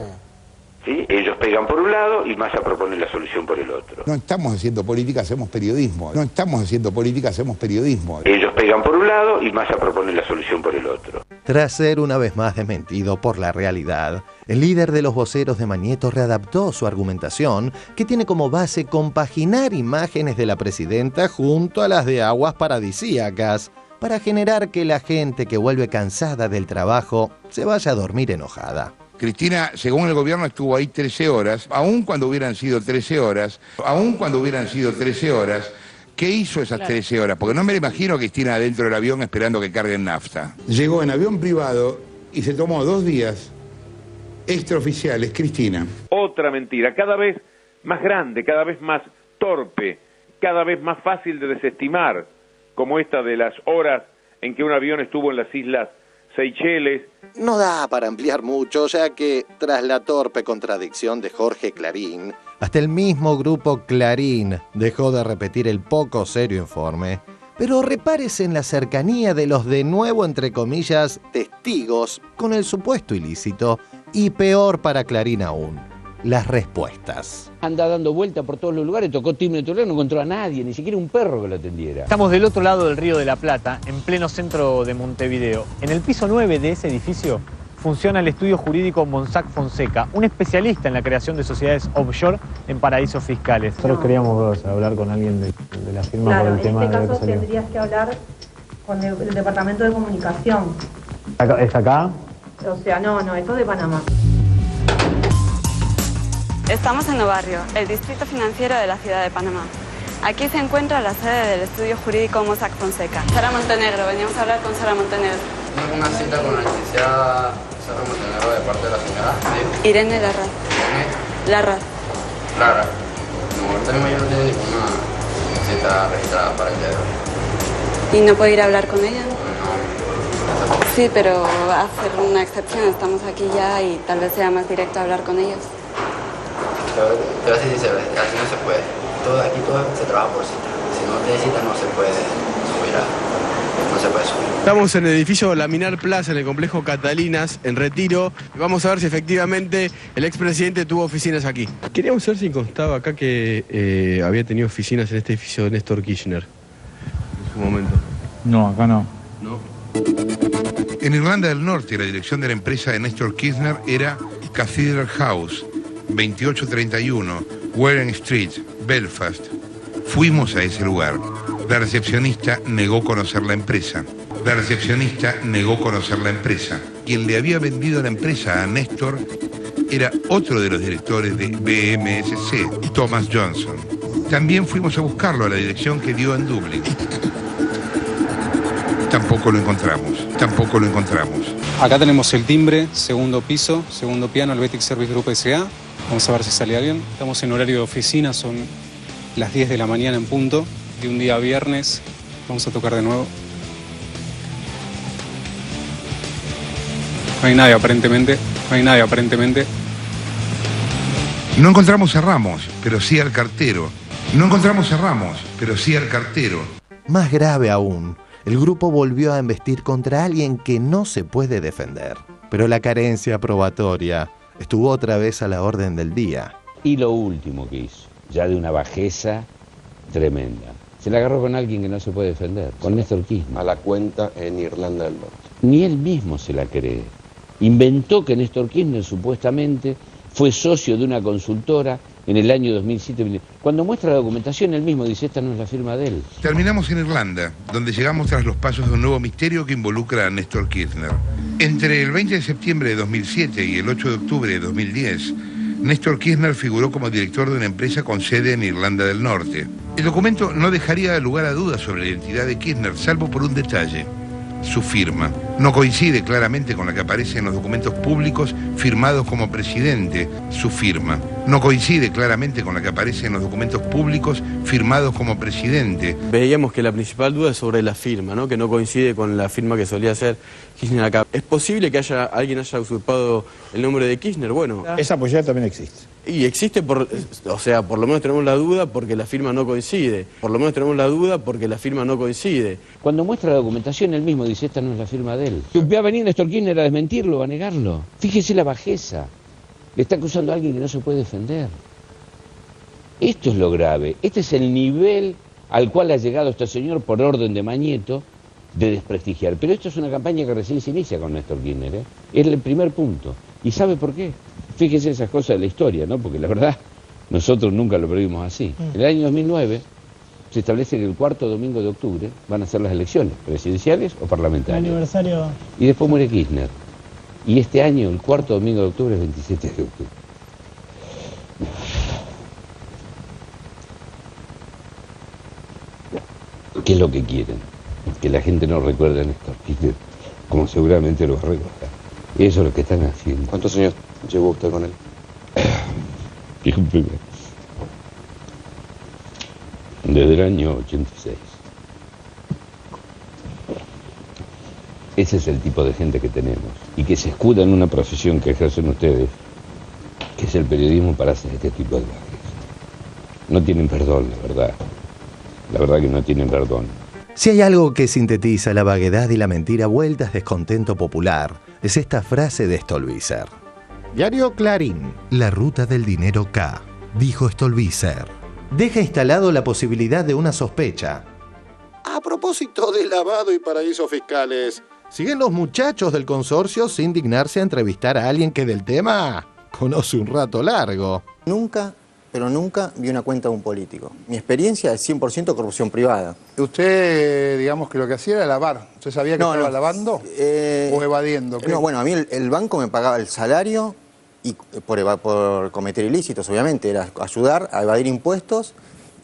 ¿Sí? Ellos pegan por un lado y Massa propone la solución por el otro. No estamos haciendo política, hacemos periodismo. No estamos haciendo política, hacemos periodismo. Ellos pegan por un lado y Massa propone la solución por el otro. Tras ser una vez más desmentido por la realidad, el líder de los voceros de Mañeto readaptó su argumentación, que tiene como base compaginar imágenes de la presidenta junto a las de aguas paradisíacas, para generar que la gente que vuelve cansada del trabajo se vaya a dormir enojada. Cristina, según el gobierno, estuvo ahí 13 horas, aun cuando hubieran sido 13 horas, ¿qué hizo esas 13 horas? Porque no me imagino a Cristina adentro del avión esperando que carguen nafta. Llegó en avión privado y se tomó 2 días extraoficiales, Cristina. Otra mentira, cada vez más grande, cada vez más torpe, cada vez más fácil de desestimar, como esta de las horas en que un avión estuvo en las islas Seychelles. No da para ampliar mucho, ya que tras la torpe contradicción de Jorge Clarín, hasta el mismo grupo Clarín dejó de repetir el poco serio informe. Pero repárese en la cercanía de los de nuevo, entre comillas, testigos con el supuesto ilícito, y peor para Clarín aún, las respuestas. Anda dando vuelta por todos los lugares, tocó timbre, no encontró a nadie, ni siquiera un perro que lo atendiera. Estamos del otro lado del Río de la Plata, en pleno centro de Montevideo. En el piso 9 de ese edificio funciona el estudio jurídico Mossack Fonseca, un especialista en la creación de sociedades offshore en paraísos fiscales. Nosotros queríamos hablar con alguien de la firma por el tema de en este caso tendrías que hablar con el departamento de comunicación. ¿Es acá? O sea, no, esto es de Panamá. Estamos en Novarrio, el distrito financiero de la ciudad de Panamá. Aquí se encuentra la sede del estudio jurídico Mossack Fonseca. Sara Montenegro, veníamos a hablar con Sara Montenegro. Tengo una cita con la licenciada Sara Montenegro de parte de la señora Irene Larraz. Larraz. Lara. No, ahorita mismo yo no tengo ninguna cita registrada para el día de hoy. ¿Y no puede ir a hablar con ella? No. Sí, pero va a hacer una excepción. Estamos aquí ya y tal vez sea más directo hablar con ellos. Te voy a ser sincero, así no se puede. Aquí todo se trabaja por cita. Si no te cita no se puede subir ahora no se puede subir. Estamos en el edificio Laminar Plaza, en el complejo Catalinas, en Retiro. Vamos a ver si efectivamente el expresidente tuvo oficinas aquí. Queríamos saber si constaba acá que había tenido oficinas en este edificio de Néstor Kirchner en su momento. No, acá no. ¿No? En Irlanda del Norte, la dirección de la empresa de Néstor Kirchner era Cathedral House, 2831, Warren Street, Belfast. Fuimos a ese lugar. La recepcionista negó conocer la empresa. La recepcionista negó conocer la empresa. Quien le había vendido la empresa a Néstor era otro de los directores de BMSC, Thomas Johnson. También fuimos a buscarlo a la dirección que dio en Dublín. Tampoco lo encontramos, tampoco lo encontramos. Acá tenemos el timbre, segundo piso, segundo piano, Helvetic Service Group S.A. Vamos a ver si sale alguien. Estamos en horario de oficina, son las 10 de la mañana en punto, de un día viernes. Vamos a tocar de nuevo. No hay nadie aparentemente, no hay nadie aparentemente. No encontramos a Ramos, pero sí al cartero. No encontramos a Ramos, pero sí al cartero. Más grave aún, el grupo volvió a embestir contra alguien que no se puede defender. Pero la carencia probatoria estuvo otra vez a la orden del día. Y lo último que hizo, ya de una bajeza tremenda, se la agarró con alguien que no se puede defender, con Néstor Kirchner. A la cuenta en Irlanda del Norte. Ni él mismo se la cree. Inventó que Néstor Kirchner supuestamente fue socio de una consultora en el año 2007. Cuando muestra la documentación, él mismo dice, esta no es la firma de él. Terminamos en Irlanda, donde llegamos tras los pasos de un nuevo misterio que involucra a Néstor Kirchner. Entre el 20 de septiembre de 2007 y el 8 de octubre de 2010, Néstor Kirchner figuró como director de una empresa con sede en Irlanda del Norte. El documento no dejaría lugar a dudas sobre la identidad de Kirchner, salvo por un detalle: su firma. No coincide claramente con la que aparece en los documentos públicos firmados como presidente, su firma. No coincide claramente con la que aparece en los documentos públicos firmados como presidente. Veíamos que la principal duda es sobre la firma, ¿no? Que no coincide con la firma que solía hacer Kirchner acá. ¿Es posible que alguien haya usurpado el nombre de Kirchner? Bueno, esa posibilidad también existe. Y existe, por lo menos tenemos la duda porque la firma no coincide. Por lo menos tenemos la duda porque la firma no coincide. Cuando muestra la documentación, él mismo dice, esta no es la firma de él. Va a venir Néstor Kirchner a desmentirlo, a negarlo. Fíjese la bajeza. Le está acusando a alguien que no se puede defender. Esto es lo grave. Este es el nivel al cual ha llegado este señor por orden de Mañeto de desprestigiar. Pero esto es una campaña que recién se inicia con Néstor Kirchner, ¿eh? Es el primer punto. ¿Y sabe por qué? Fíjese esas cosas de la historia, ¿no? Porque la verdad, nosotros nunca lo previmos así. En el año 2009 se establece que el cuarto domingo de octubre van a ser las elecciones, presidenciales o parlamentarias. El aniversario. Y después muere Kirchner. Y este año, el cuarto domingo de octubre, es 27 de octubre. ¿Qué es lo que quieren? Que la gente no recuerde a Néstor Kirchner, como seguramente lo va a recordar. Eso es lo que están haciendo. ¿Cuántos años llevó usted con él? Discúlpeme. Desde el año 86. Ese es el tipo de gente que tenemos y que se escuda en una profesión que ejercen ustedes, que es el periodismo, para hacer este tipo de cosas. No tienen perdón, la verdad. La verdad que no tienen perdón. Si hay algo que sintetiza la vaguedad y la mentira vueltas descontento popular, es esta frase de Stolbizer. Diario Clarín. La ruta del dinero K, dijo Stolbizer. Deja instalado la posibilidad de una sospecha. A propósito de lavado y paraísos fiscales, ¿siguen los muchachos del consorcio sin dignarse a entrevistar a alguien que del tema conoce un rato largo? Nunca, pero nunca vi una cuenta de un político. Mi experiencia es 100% corrupción privada. Usted, digamos que lo que hacía era lavar. ¿Usted sabía que estaba lavando o evadiendo? No, bueno, a mí el banco me pagaba el salario y por cometer ilícitos, obviamente. Era ayudar a evadir impuestos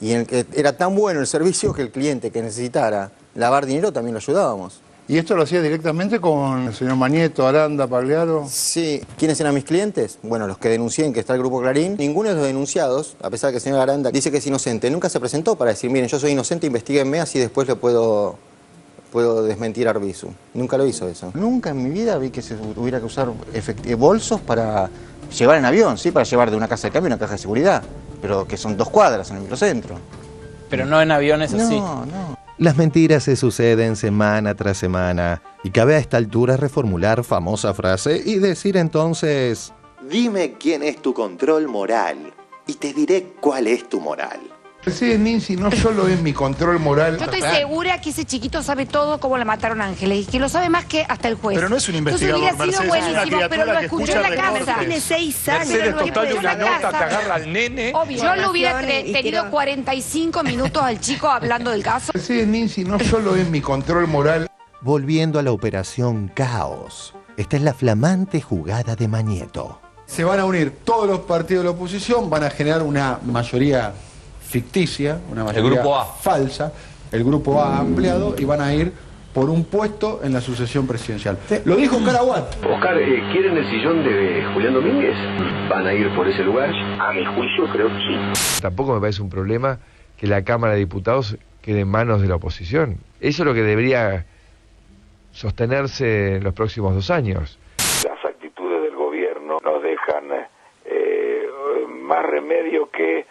y en el que era tan bueno el servicio que el cliente que necesitara lavar dinero también lo ayudábamos. ¿Y esto lo hacía directamente con el señor Mañeto, Aranda, Pagliaro? Sí. ¿Quiénes eran mis clientes? Bueno, los que denuncié en que está el Grupo Clarín. Ninguno de los denunciados, a pesar de que el señor Aranda dice que es inocente, nunca se presentó para decir, miren, yo soy inocente, investiguenme, así después le puedo desmentir a Arbizu. Nunca lo hizo eso. Nunca en mi vida vi que se hubiera que usar bolsos para llevar en avión, sí, para llevar de una casa de cambio a una caja de seguridad, pero que son 2 cuadras en el microcentro. Pero no en aviones así. No. Las mentiras se suceden semana tras semana y cabe a esta altura reformular famosa frase y decir entonces: dime quién es tu control moral y te diré cuál es tu moral. Mercedes Ninzi no solo es mi control moral. Yo estoy segura que ese chiquito sabe todo cómo le mataron a Ángeles y que lo sabe más que hasta el juez. Pero no es un investigador, entonces hubiera sido buenísimo, pero lo escuchó en la casa. Tiene 6 años. Mercedes, total de una nota, te agarra al nene. Obvio. Yo lo hubiera tenido 45 minutos al chico hablando del caso. Mercedes Ninzi no solo es mi control moral. Volviendo a la operación Caos, esta es la flamante jugada de Mañeto. Se van a unir todos los partidos de la oposición, van a generar una mayoría ficticia, una mayoría el grupo A. falsa, el grupo A ampliado, y van a ir por un puesto en la sucesión presidencial. Lo dijo Caraguat. Oscar, ¿quieren el sillón de Julián Domínguez? ¿Van a ir por ese lugar? A mi juicio creo que sí. Tampoco me parece un problema que la Cámara de Diputados quede en manos de la oposición. Eso es lo que debería sostenerse en los próximos 2 años. Las actitudes del gobierno nos dejan más remedio que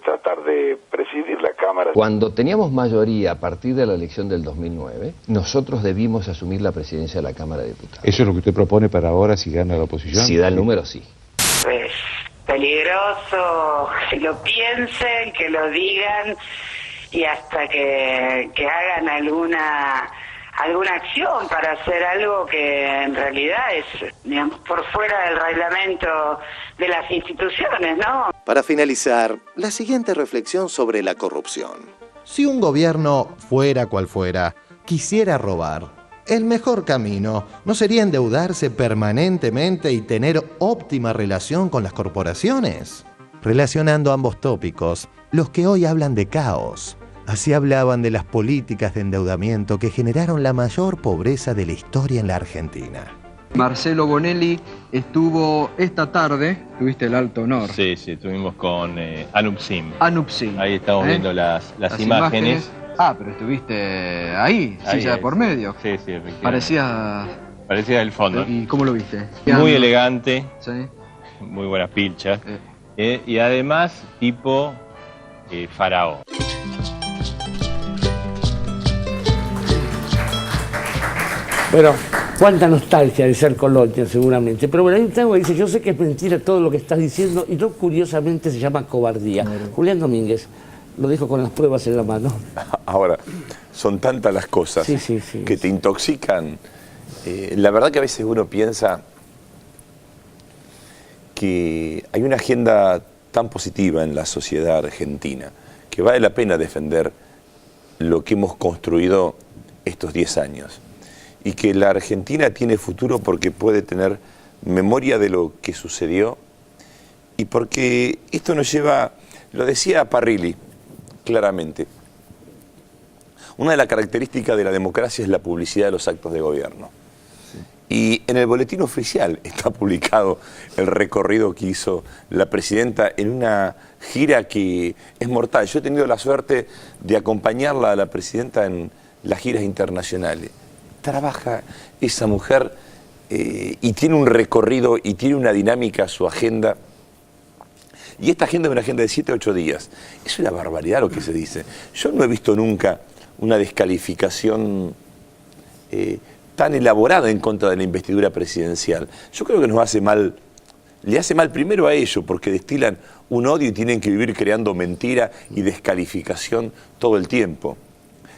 tratar de presidir la Cámara. Cuando teníamos mayoría a partir de la elección del 2009, nosotros debimos asumir la presidencia de la Cámara de Diputados. ¿Eso es lo que usted propone para ahora si gana la oposición? Si da el número, sí. Es peligroso que lo piensen, que lo digan y hasta que hagan alguna acción para hacer algo que en realidad es, digamos, por fuera del reglamento de las instituciones, ¿no? Para finalizar, la siguiente reflexión sobre la corrupción. Si un gobierno, fuera cual fuera, quisiera robar, el mejor camino no sería endeudarse permanentemente y tener óptima relación con las corporaciones. Relacionando ambos tópicos, los que hoy hablan de caos, así hablaban de las políticas de endeudamiento que generaron la mayor pobreza de la historia en la Argentina. Marcelo Bonelli estuvo esta tarde, tuviste el alto honor. Sí, estuvimos con Anup Sim. Anup Sim. Ahí estamos viendo las imágenes. Ah, pero estuviste ahí, silla de por medio. Sí, efectivamente. Parecía el fondo. ¿Y cómo lo viste? Muy elegante, sí. Muy buenas pilchas. Y además, tipo faraón. Bueno, cuánta nostalgia de ser colonia seguramente. Pero bueno, hay un tema que dice, yo sé que es mentira todo lo que estás diciendo y no, curiosamente se llama cobardía. Julián Domínguez lo dijo con las pruebas en la mano. Ahora, son tantas las cosas que te intoxican. La verdad que a veces uno piensa que hay una agenda tan positiva en la sociedad argentina que vale la pena defender lo que hemos construido estos 10 años. Y que la Argentina tiene futuro porque puede tener memoria de lo que sucedió y porque esto nos lleva, lo decía Parrilli claramente, una de las características de la democracia es la publicidad de los actos de gobierno. Y en el boletín oficial está publicado el recorrido que hizo la presidenta en una gira que es mortal. Yo he tenido la suerte de acompañarla a la presidenta en las giras internacionales. Trabaja esa mujer y tiene un recorrido y tiene una dinámica a su agenda. Y esta agenda es una agenda de 7 a 8 días. Es una barbaridad lo que se dice. Yo no he visto nunca una descalificación tan elaborada en contra de la investidura presidencial. Yo creo que nos hace mal, le hace mal primero a ellos porque destilan un odio y tienen que vivir creando mentira y descalificación todo el tiempo.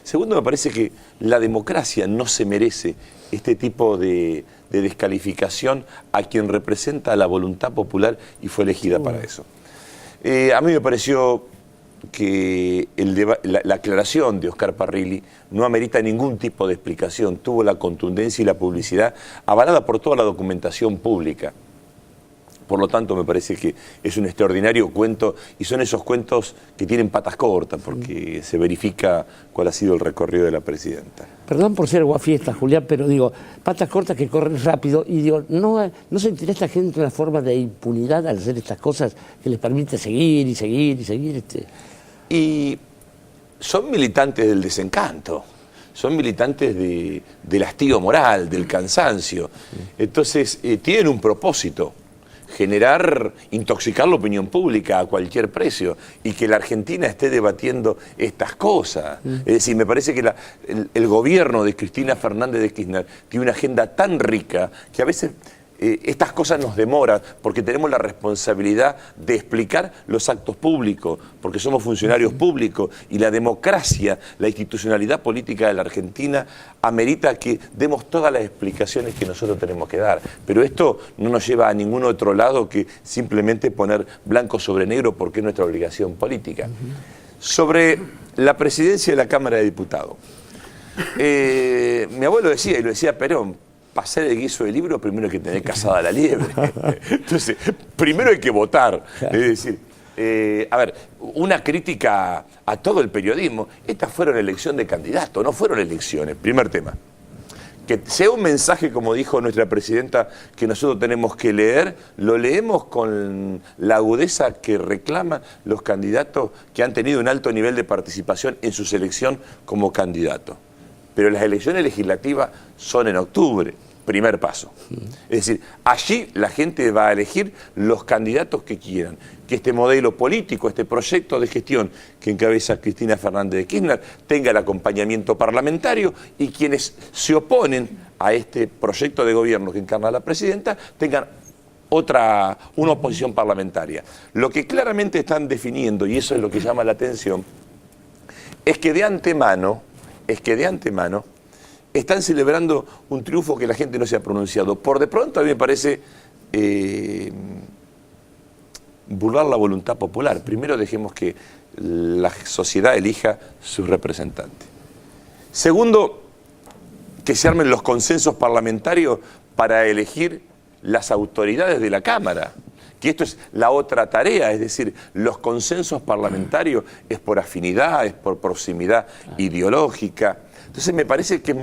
Segundo, me parece que la democracia no se merece este tipo de descalificación a quien representa la voluntad popular y fue elegida para eso. A mí me pareció que la aclaración de Oscar Parrilli no amerita ningún tipo de explicación, tuvo la contundencia y la publicidad avalada por toda la documentación pública. Por lo tanto, me parece que es un extraordinario cuento y son esos cuentos que tienen patas cortas porque se verifica cuál ha sido el recorrido de la presidenta. Perdón por ser guafiesta, Julián, pero digo, patas cortas que corren rápido y digo, ¿no sentirá esta gente una forma de impunidad al hacer estas cosas que les permite seguir y seguir y seguir? Y son militantes del desencanto, son militantes del hastío moral, del cansancio. Entonces, tienen un propósito. intoxicar la opinión pública a cualquier precio y que la Argentina esté debatiendo estas cosas. Es decir, me parece que el gobierno de Cristina Fernández de Kirchner tiene una agenda tan rica que a veces estas cosas nos demoran porque tenemos la responsabilidad de explicar los actos públicos, porque somos funcionarios públicos y la democracia, la institucionalidad política de la Argentina amerita que demos todas las explicaciones que nosotros tenemos que dar. Pero esto no nos lleva a ningún otro lado que simplemente poner blanco sobre negro porque es nuestra obligación política. Sobre la presidencia de la Cámara de Diputados. Mi abuelo decía, y lo decía Perón, para hacer el guiso del libro primero hay que tener cazada la liebre. Entonces, primero hay que votar. Es decir, a ver, una crítica a todo el periodismo. Estas fueron elección de candidatos, no fueron elecciones. Primer tema. Que sea un mensaje, como dijo nuestra presidenta, que nosotros tenemos que leer, lo leemos con la agudeza que reclaman los candidatos que han tenido un alto nivel de participación en su selección como candidatos. Pero las elecciones legislativas son en octubre, primer paso. Es decir, allí la gente va a elegir los candidatos que quieran. Que este modelo político, este proyecto de gestión que encabeza Cristina Fernández de Kirchner tenga el acompañamiento parlamentario y quienes se oponen a este proyecto de gobierno que encarna la presidenta tengan una oposición parlamentaria. Lo que claramente están definiendo, y eso es lo que llama la atención, es que de antemano están celebrando un triunfo que la gente no se ha pronunciado. Por de pronto a mí me parece burlar la voluntad popular. Primero dejemos que la sociedad elija sus representantes. Segundo, que se armen los consensos parlamentarios para elegir las autoridades de la Cámara. Que esto es la otra tarea, es decir, los consensos parlamentarios es por afinidad, es por proximidad ideológica. Entonces me parece que es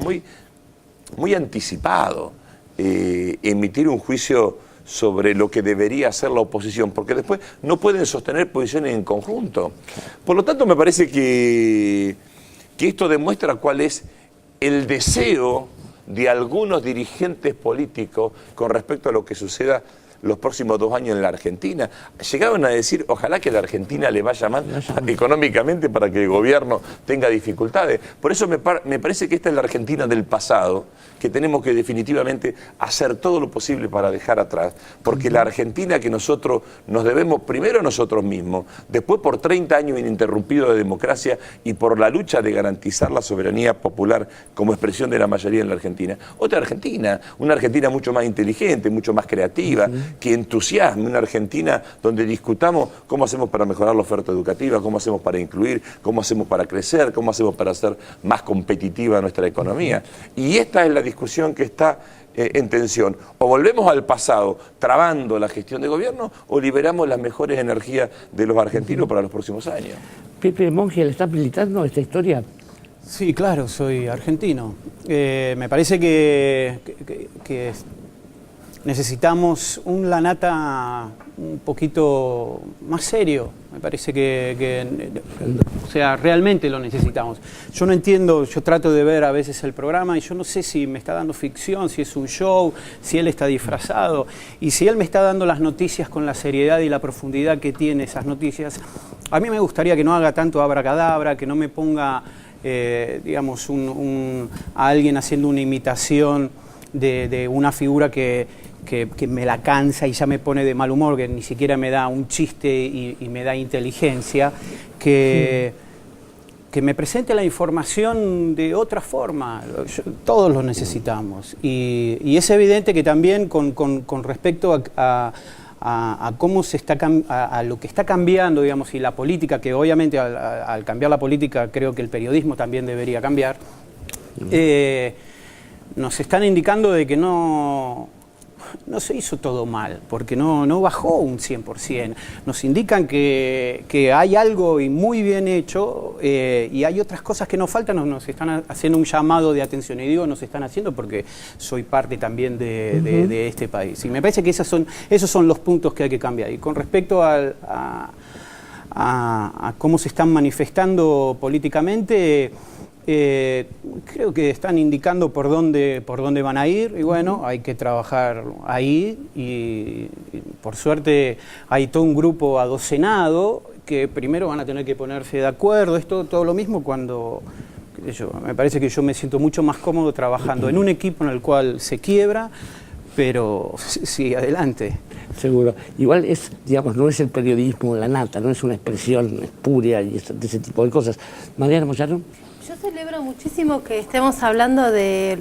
muy anticipado emitir un juicio sobre lo que debería hacer la oposición, porque después no pueden sostener posiciones en conjunto. Por lo tanto, me parece que esto demuestra cuál es el deseo de algunos dirigentes políticos con respecto a lo que suceda los próximos 2 años en la Argentina. Llegaron a decir, ojalá que la Argentina le vaya mal económicamente para que el gobierno tenga dificultades. Por eso me parece que esta es la Argentina del pasado, que tenemos que definitivamente hacer todo lo posible para dejar atrás, porque la Argentina que nosotros nos debemos primero a nosotros mismos, después por 30 años ininterrumpidos de democracia y por la lucha de garantizar la soberanía popular como expresión de la mayoría en la Argentina. Otra Argentina, una Argentina mucho más inteligente, mucho más creativa, que entusiasme, una Argentina donde discutamos cómo hacemos para mejorar la oferta educativa, cómo hacemos para incluir, cómo hacemos para crecer, cómo hacemos para hacer más competitiva nuestra economía. Y esta es la discusión que está en tensión. O volvemos al pasado trabando la gestión de gobierno o liberamos las mejores energías de los argentinos para los próximos años. Pepe Monge, ¿le está militando esta historia? Sí, claro, soy argentino. Me parece que necesitamos un Lanata un poquito más serio. Me parece o sea, realmente lo necesitamos. Yo no entiendo, yo trato de ver a veces el programa y yo no sé si me está dando ficción, si es un show, si él está disfrazado. Y si él me está dando las noticias con la seriedad y la profundidad que tiene esas noticias, a mí me gustaría que no haga tanto abracadabra, que no me ponga, digamos, a alguien haciendo una imitación de una figura que me la cansa y ya me pone de mal humor, que ni siquiera me da un chiste y me da inteligencia, que me presente la información de otra forma. Todos lo necesitamos. Y es evidente que también con respecto a cómo se está a lo que está cambiando, digamos, y la política, que obviamente al cambiar la política creo que el periodismo también debería cambiar, nos están indicando de que no se hizo todo mal, porque no bajó un 100%. Nos indican que hay algo y muy bien hecho y hay otras cosas que nos faltan, nos están haciendo un llamado de atención. Y digo, nos están haciendo porque soy parte también de este país. Y me parece que esos son los puntos que hay que cambiar. Y con respecto a cómo se están manifestando políticamente, Creo que están indicando por dónde van a ir y bueno, hay que trabajar ahí y por suerte hay todo un grupo adocenado que primero van a tener que ponerse de acuerdo. Es todo lo mismo cuando me parece que yo me siento mucho más cómodo trabajando en un equipo en el cual se quiebra, pero sí, adelante. Seguro. Igual es, digamos, no es el periodismo la nata, no es una expresión espuria y de ese tipo de cosas. Mariana Moyano. Yo celebro muchísimo que estemos hablando de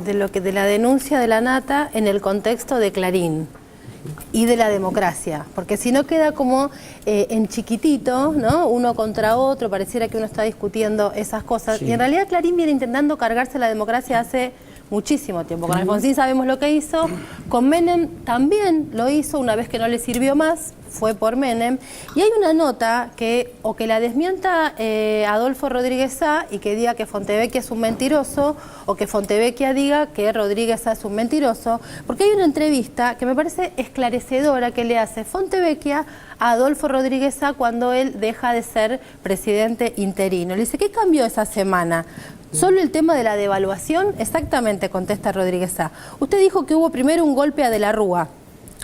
la denuncia de la nata en el contexto de Clarín y de la democracia, porque si no queda como en chiquitito, ¿no? Uno contra otro, pareciera que uno está discutiendo esas cosas, y en realidad Clarín viene intentando cargarse la democracia hace muchísimo tiempo. Con Alfonsín sabemos lo que hizo, con Menem también lo hizo, una vez que no le sirvió más, fue por Menem, y hay una nota que o que la desmienta Adolfo Rodríguez Sá y que diga que Fontevecchia es un mentiroso, o que Fontevecchia diga que Rodríguez Sá es un mentiroso, porque hay una entrevista que me parece esclarecedora que le hace Fontevecchia a Adolfo Rodríguez Sá cuando él deja de ser presidente interino. Le dice, ¿qué cambió esa semana? ¿Solo el tema de la devaluación? Exactamente, contesta Rodríguez Sá. Usted dijo que hubo primero un golpe a De la Rúa.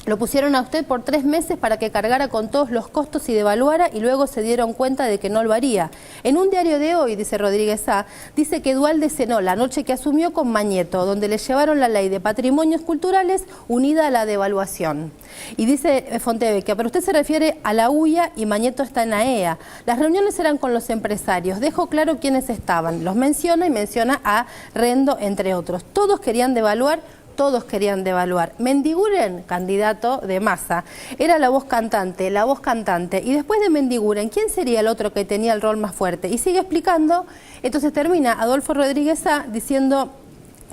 Lo pusieron a usted por 3 meses para que cargara con todos los costos y devaluara, y luego se dieron cuenta de que no lo haría. En un diario de hoy, dice Rodríguez Sá, dice que Duhalde cenó la noche que asumió con Mañeto, donde le llevaron la ley de patrimonios culturales unida a la devaluación. Y dice Fontevecchia, pero usted se refiere a la UIA y Mañeto está en AEA. Las reuniones eran con los empresarios, dejo claro quiénes estaban. Los menciona y menciona a Rendo, entre otros. Todos querían devaluar. Mendiguren, candidato de Massa, era la voz cantante. Y después de Mendiguren, ¿quién sería el otro que tenía el rol más fuerte? Y sigue explicando, entonces termina Adolfo Rodríguez Sá diciendo...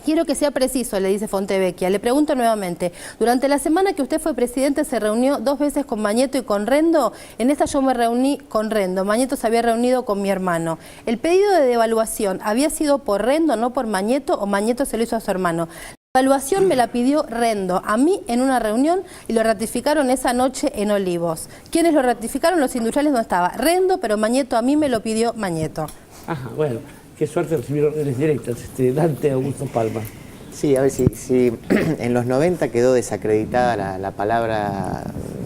Quiero que sea preciso, le dice Fontevecchia. Le pregunto nuevamente, durante la semana que usted fue presidente se reunió 2 veces con Mañeto y con Rendo. En esta yo me reuní con Rendo. Mañeto se había reunido con mi hermano. ¿El pedido de devaluación había sido por Rendo, no por Mañeto, o Mañeto se lo hizo a su hermano? La evaluación me la pidió Rendo a mí en una reunión y lo ratificaron esa noche en Olivos. ¿Quiénes lo ratificaron? Los industriales no estaba. Rendo, pero Mañeto a mí me lo pidió Mañeto. Ajá, bueno. Qué suerte recibir órdenes directas, Dante Augusto Palma. Sí, a ver, si en los 90 quedó desacreditada la palabra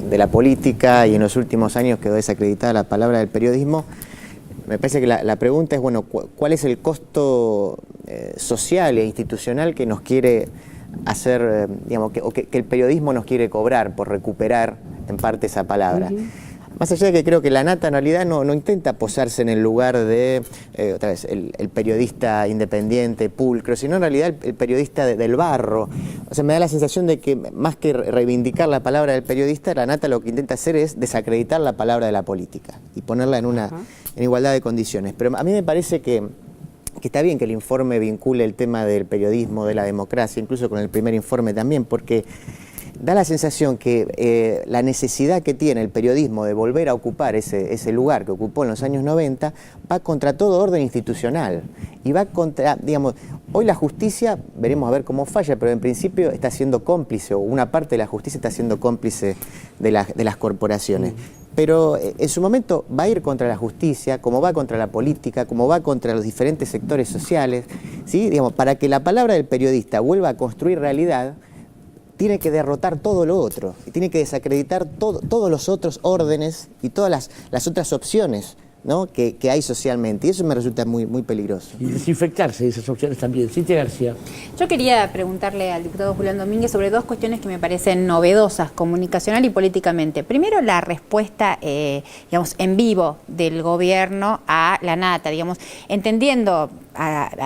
de la política y en los últimos años quedó desacreditada la palabra del periodismo, me parece que la pregunta es, bueno, ¿cuál es el costo social e institucional que nos quiere hacer, digamos, que el periodismo nos quiere cobrar por recuperar en parte esa palabra? Más allá de que creo que la nata en realidad no intenta posarse en el lugar de, otra vez, el periodista independiente, pulcro, sino en realidad el periodista del barro. O sea, me da la sensación de que más que reivindicar la palabra del periodista, la nata lo que intenta hacer es desacreditar la palabra de la política y ponerla en igualdad de condiciones. Pero a mí me parece que está bien que el informe vincule el tema del periodismo, de la democracia, incluso con el primer informe también, porque... da la sensación que la necesidad que tiene el periodismo de volver a ocupar ese lugar que ocupó en los años 90 va contra todo orden institucional y va contra, digamos, hoy la justicia, veremos a ver cómo falla, pero en principio está siendo cómplice, o una parte de la justicia está siendo cómplice de las corporaciones. Pero en su momento va a ir contra la justicia, como va contra la política, como va contra los diferentes sectores sociales, ¿sí? Digamos, para que la palabra del periodista vuelva a construir realidad, tiene que derrotar todo lo otro, y tiene que desacreditar todos los otros órdenes y todas las otras opciones, ¿no? que hay socialmente, y eso me resulta muy, muy peligroso. Y desinfectarse de esas opciones también. Cintia García. Yo quería preguntarle al diputado Julián Domínguez sobre 2 cuestiones que me parecen novedosas, comunicacional y políticamente. Primero, la respuesta, digamos, en vivo del gobierno a la nata, digamos, entendiendo...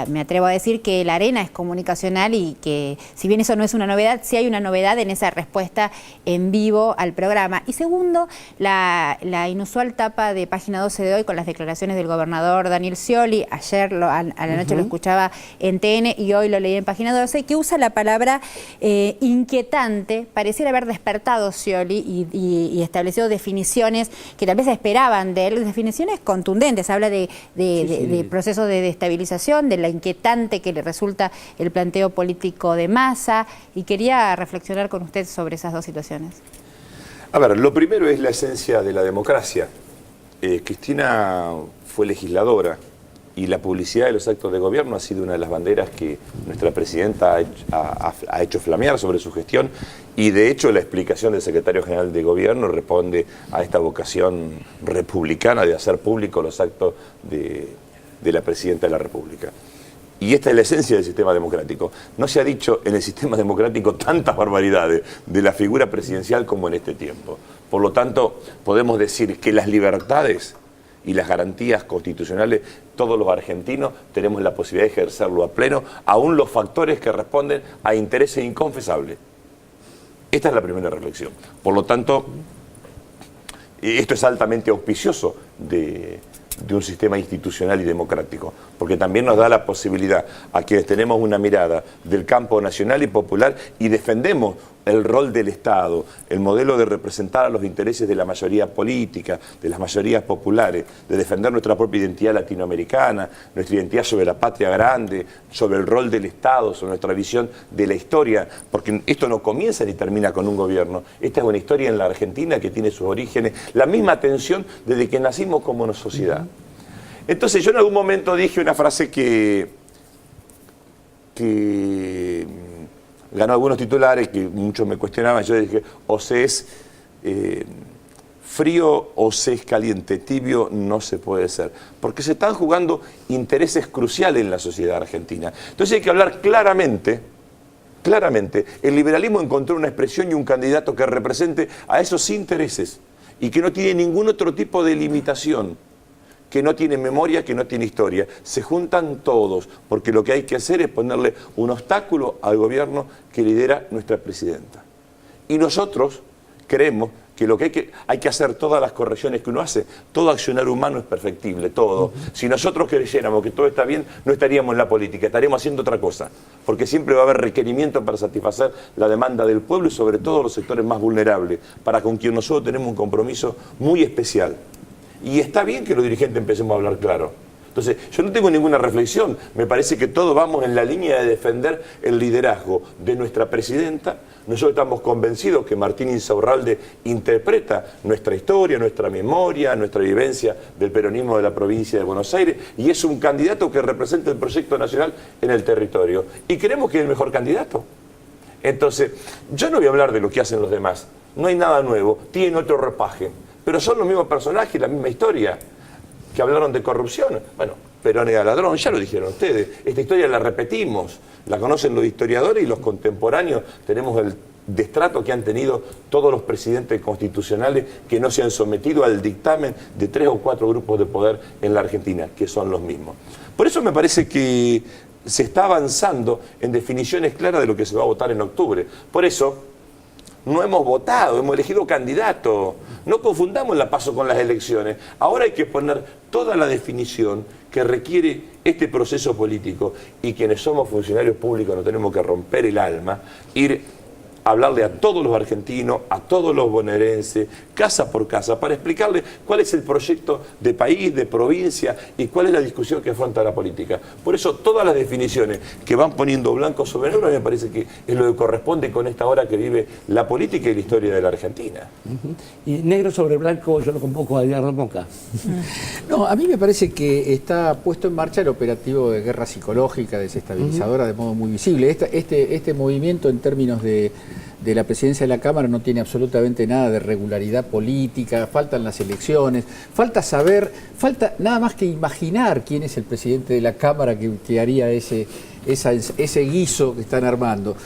me atrevo a decir que la arena es comunicacional y que si bien eso no es una novedad, sí hay una novedad en esa respuesta en vivo al programa. Y segundo, la inusual tapa de Página 12 de hoy con las declaraciones del gobernador Daniel Scioli. Ayer a la noche lo escuchaba en TN y hoy lo leí en Página 12, que usa la palabra inquietante. Pareciera haber despertado Scioli y establecido definiciones que tal vez esperaban de él, definiciones contundentes. Habla de procesos de destabilización, de la inquietante que le resulta el planteo político de Massa, y quería reflexionar con usted sobre esas 2 situaciones. A ver, lo primero es la esencia de la democracia. Cristina fue legisladora Y la publicidad de los actos de gobierno ha sido una de las banderas que nuestra presidenta ha hecho flamear sobre su gestión, y de hecho la explicación del secretario general de gobierno responde a esta vocación republicana de hacer públicos los actos de la presidenta de la República. Y esta es la esencia del sistema democrático. No se ha dicho en el sistema democrático tantas barbaridades de la figura presidencial como en este tiempo. Por lo tanto, podemos decir que las libertades y las garantías constitucionales, todos los argentinos tenemos la posibilidad de ejercerlo a pleno, aún los factores que responden a intereses inconfesables. Esta es la primera reflexión. Por lo tanto, esto es altamente auspicioso de un sistema institucional y democrático, porque también nos da la posibilidad a quienes tenemos una mirada del campo nacional y popular y defendemos el rol del Estado, el modelo de representar a los intereses de la mayoría política, de las mayorías populares, de defender nuestra propia identidad latinoamericana, nuestra identidad sobre la patria grande, sobre el rol del Estado, sobre nuestra visión de la historia, porque esto no comienza ni termina con un gobierno. Esta es una historia en la Argentina que tiene sus orígenes, la misma tensión desde que nacimos como una sociedad. Entonces yo en algún momento dije una frase que ganó algunos titulares, que muchos me cuestionaban. Yo dije, o se es frío o se es caliente, tibio no se puede ser, porque se están jugando intereses cruciales en la sociedad argentina. Entonces hay que hablar claramente. El liberalismo encontró una expresión y un candidato que represente a esos intereses y que no tiene ningún otro tipo de limitación, que no tiene memoria, que no tiene historia. Se juntan todos, porque lo que hay que hacer es ponerle un obstáculo al gobierno que lidera nuestra presidenta. Y nosotros creemos que lo que hay que hacer todas las correcciones que uno hace, todo accionar humano es perfectible, todo. Si nosotros creyéramos que todo está bien, no estaríamos en la política, estaríamos haciendo otra cosa, porque siempre va a haber requerimientos para satisfacer la demanda del pueblo y sobre todo los sectores más vulnerables, para con quien nosotros tenemos un compromiso muy especial. Y está bien que los dirigentes empecemos a hablar claro. Entonces, yo no tengo ninguna reflexión. Me parece que todos vamos en la línea de defender el liderazgo de nuestra presidenta. Nosotros estamos convencidos que Martín Insaurralde interpreta nuestra historia, nuestra memoria, nuestra vivencia del peronismo de la provincia de Buenos Aires, y es un candidato que representa el proyecto nacional en el territorio. Y creemos que es el mejor candidato. Entonces, yo no voy a hablar de lo que hacen los demás. No hay nada nuevo, tienen otro ropaje. Pero son los mismos personajes, la misma historia, que hablaron de corrupción. Bueno, Perón era ladrón, ya lo dijeron ustedes. Esta historia la repetimos, la conocen los historiadores y los contemporáneos. Tenemos el destrato que han tenido todos los presidentes constitucionales que no se han sometido al dictamen de 3 o 4 grupos de poder en la Argentina, que son los mismos. Por eso me parece que se está avanzando en definiciones claras de lo que se va a votar en octubre. Por eso no hemos votado, hemos elegido candidato. No confundamos la PASO con las elecciones. Ahora hay que poner toda la definición que requiere este proceso político, y quienes somos funcionarios públicos nos tenemos que romper el alma, ir a hablarle a todos los argentinos, a todos los bonaerenses, casa por casa, para explicarles cuál es el proyecto de país, de provincia, y cuál es la discusión que afronta la política. Por eso todas las definiciones que van poniendo blanco sobre negro me parece que es lo que corresponde con esta hora que vive la política y la historia de la Argentina. Y negro sobre blanco yo lo convoco a Adrián Romonca. No, a mí me parece que está puesto en marcha el operativo de guerra psicológica desestabilizadora de modo muy visible. Este movimiento en términos de la presidencia de la Cámara no tiene absolutamente nada de regularidad política, faltan las elecciones, falta saber, falta nada más que imaginar quién es el presidente de la Cámara que haría ese guiso que están armando.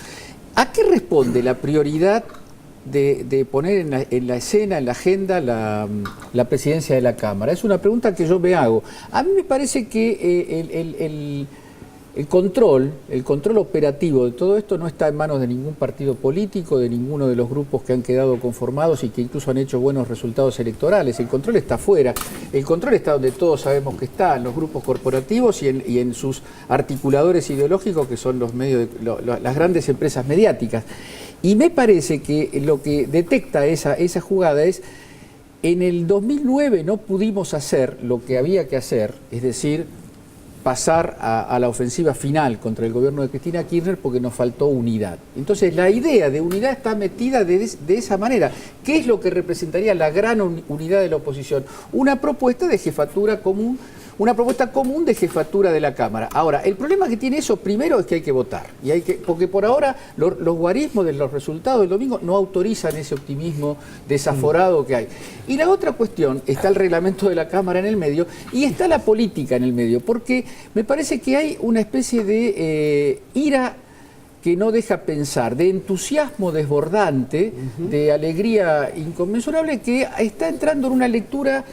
¿A qué responde la prioridad de poner en la escena, en la agenda, la presidencia de la Cámara? Es una pregunta que yo me hago. A mí me parece que el control operativo de todo esto no está en manos de ningún partido político, de ninguno de los grupos que han quedado conformados y que incluso han hecho buenos resultados electorales. El control está afuera, el control está donde todos sabemos que está, en los grupos corporativos y en sus articuladores ideológicos, que son los medios, las grandes empresas mediáticas. Y me parece que lo que detecta esa jugada es: en el 2009 no pudimos hacer lo que había que hacer, es decir, pasar a la ofensiva final contra el gobierno de Cristina Kirchner, porque nos faltó unidad. Entonces la idea de unidad está metida de esa manera. ¿Qué es lo que representaría la gran unidad de la oposición? Una propuesta de jefatura común, una propuesta común de jefatura de la Cámara. Ahora, el problema que tiene eso primero es que hay que votar, porque por ahora los guarismos de los resultados del domingo no autorizan ese optimismo desaforado que hay. Y la otra cuestión, está el reglamento de la Cámara en el medio y está la política en el medio, porque me parece que hay una especie de ira que no deja pensar, de entusiasmo desbordante, de alegría inconmensurable, que está entrando en una lectura,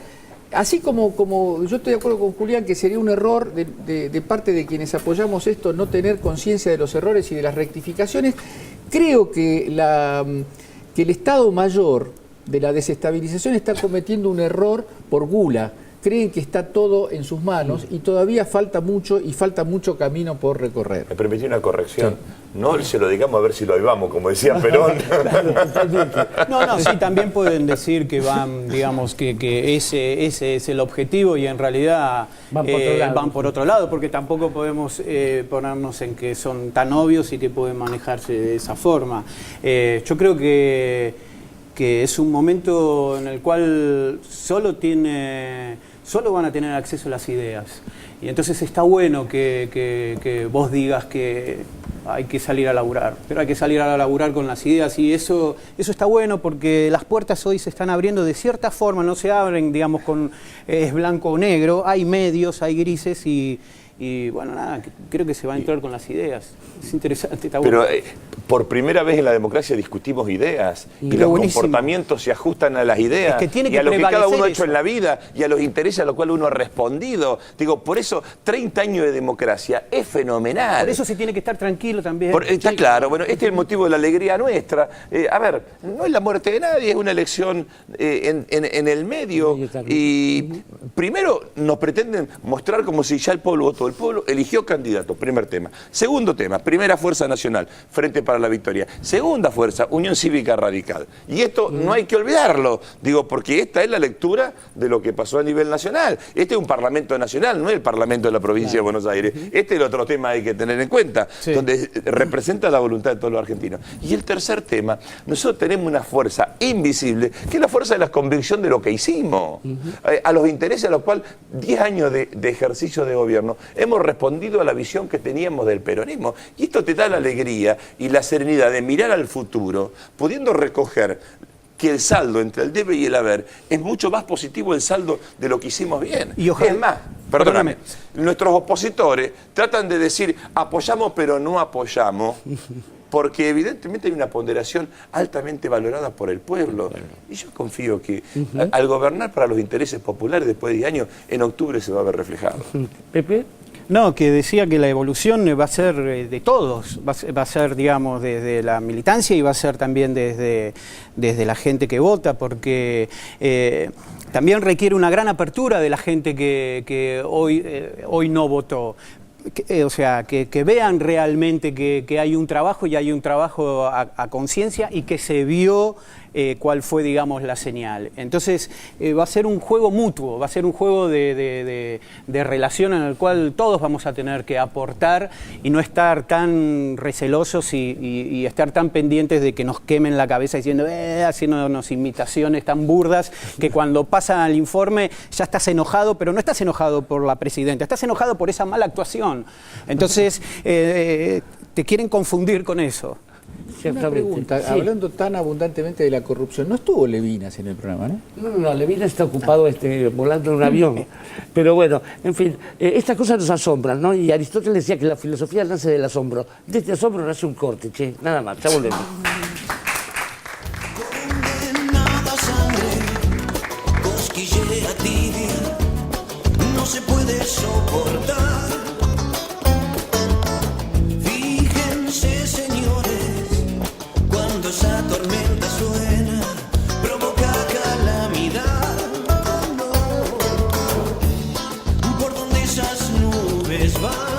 así como yo estoy de acuerdo con Julián, que sería un error de parte de quienes apoyamos esto no tener conciencia de los errores y de las rectificaciones. Creo que el Estado Mayor de la desestabilización está cometiendo un error por gula. Creen que está todo en sus manos y todavía falta mucho camino por recorrer. Me permití una corrección. Sí. No se lo digamos a ver si lo avivamos, como decía Perón. No, sí, también pueden decir que van, digamos, que ese es el objetivo y en realidad van por otro lado, porque tampoco podemos ponernos en que son tan obvios y que pueden manejarse de esa forma. Yo creo que es un momento en el cual solo van a tener acceso a las ideas. Y entonces está bueno que vos digas que hay que salir a laburar, pero hay que salir a laburar con las ideas y eso está bueno porque las puertas hoy se están abriendo de cierta forma, no se abren, digamos, es blanco o negro, hay medios, hay grises y bueno, nada, creo que se va a entrar con las ideas. Es interesante, está bueno. Pero por primera vez en la democracia discutimos ideas y los comportamientos se ajustan a las ideas y a lo que cada uno ha hecho en la vida y a los intereses a los cuales uno ha respondido. Digo, por eso 30 años de democracia es fenomenal. Por eso se tiene que estar tranquilo también. Está claro, bueno, este es el motivo de la alegría nuestra. A ver, no es la muerte de nadie, es una elección en el medio y primero nos pretenden mostrar como si ya el pueblo votó. El pueblo eligió candidato, primer tema. Segundo tema, primera fuerza nacional, Frente para la Victoria. Segunda fuerza, Unión Cívica Radical. Y esto no hay que olvidarlo, digo, porque esta es la lectura de lo que pasó a nivel nacional. Este es un parlamento nacional, no es el parlamento de la provincia de Buenos Aires. Este es el otro tema que hay que tener en cuenta, donde representa la voluntad de todos los argentinos. Y el tercer tema, nosotros tenemos una fuerza invisible, que es la fuerza de la convicción de lo que hicimos, a los intereses a los cuales 10 años de ejercicio de gobierno hemos respondido a la visión que teníamos del peronismo. Y esto te da la alegría y la serenidad de mirar al futuro, pudiendo recoger que el saldo entre el debe y el haber es mucho más positivo el saldo de lo que hicimos bien. Y ojalá, es más, perdóname, nuestros opositores tratan de decir apoyamos pero no apoyamos, porque evidentemente hay una ponderación altamente valorada por el pueblo. Y yo confío que al gobernar para los intereses populares después de 10 años, en octubre se va a ver reflejado. Pepe. No, que decía que la evolución va a ser de todos, va a ser, digamos, desde la militancia y va a ser también desde la gente que vota, porque también requiere una gran apertura de la gente que hoy no votó. O sea, que vean realmente que hay un trabajo y hay un trabajo a conciencia y que se vio cuál fue, digamos, la señal. Entonces va a ser un juego mutuo, va a ser un juego de relación en el cual todos vamos a tener que aportar y no estar tan recelosos y estar tan pendientes de que nos quemen la cabeza diciendo, haciéndonos imitaciones tan burdas que cuando pasa al informe ya estás enojado, pero no estás enojado por la presidenta, estás enojado por esa mala actuación. Entonces te quieren confundir con eso. Una pregunta, hablando tan abundantemente de la corrupción, ¿no estuvo Levinas en el programa, no? No, Levinas está ocupado volando en un avión. Pero bueno, en fin, estas cosas nos asombran, ¿no? Y Aristóteles decía que la filosofía nace del asombro. De este asombro nace un corte, che, nada más, ya volvemos. Cosquillea tibia, no se puede soportar. Fíjense, señores, cuando esa tormenta suena, provoca calamidad. Por donde esas nubes van.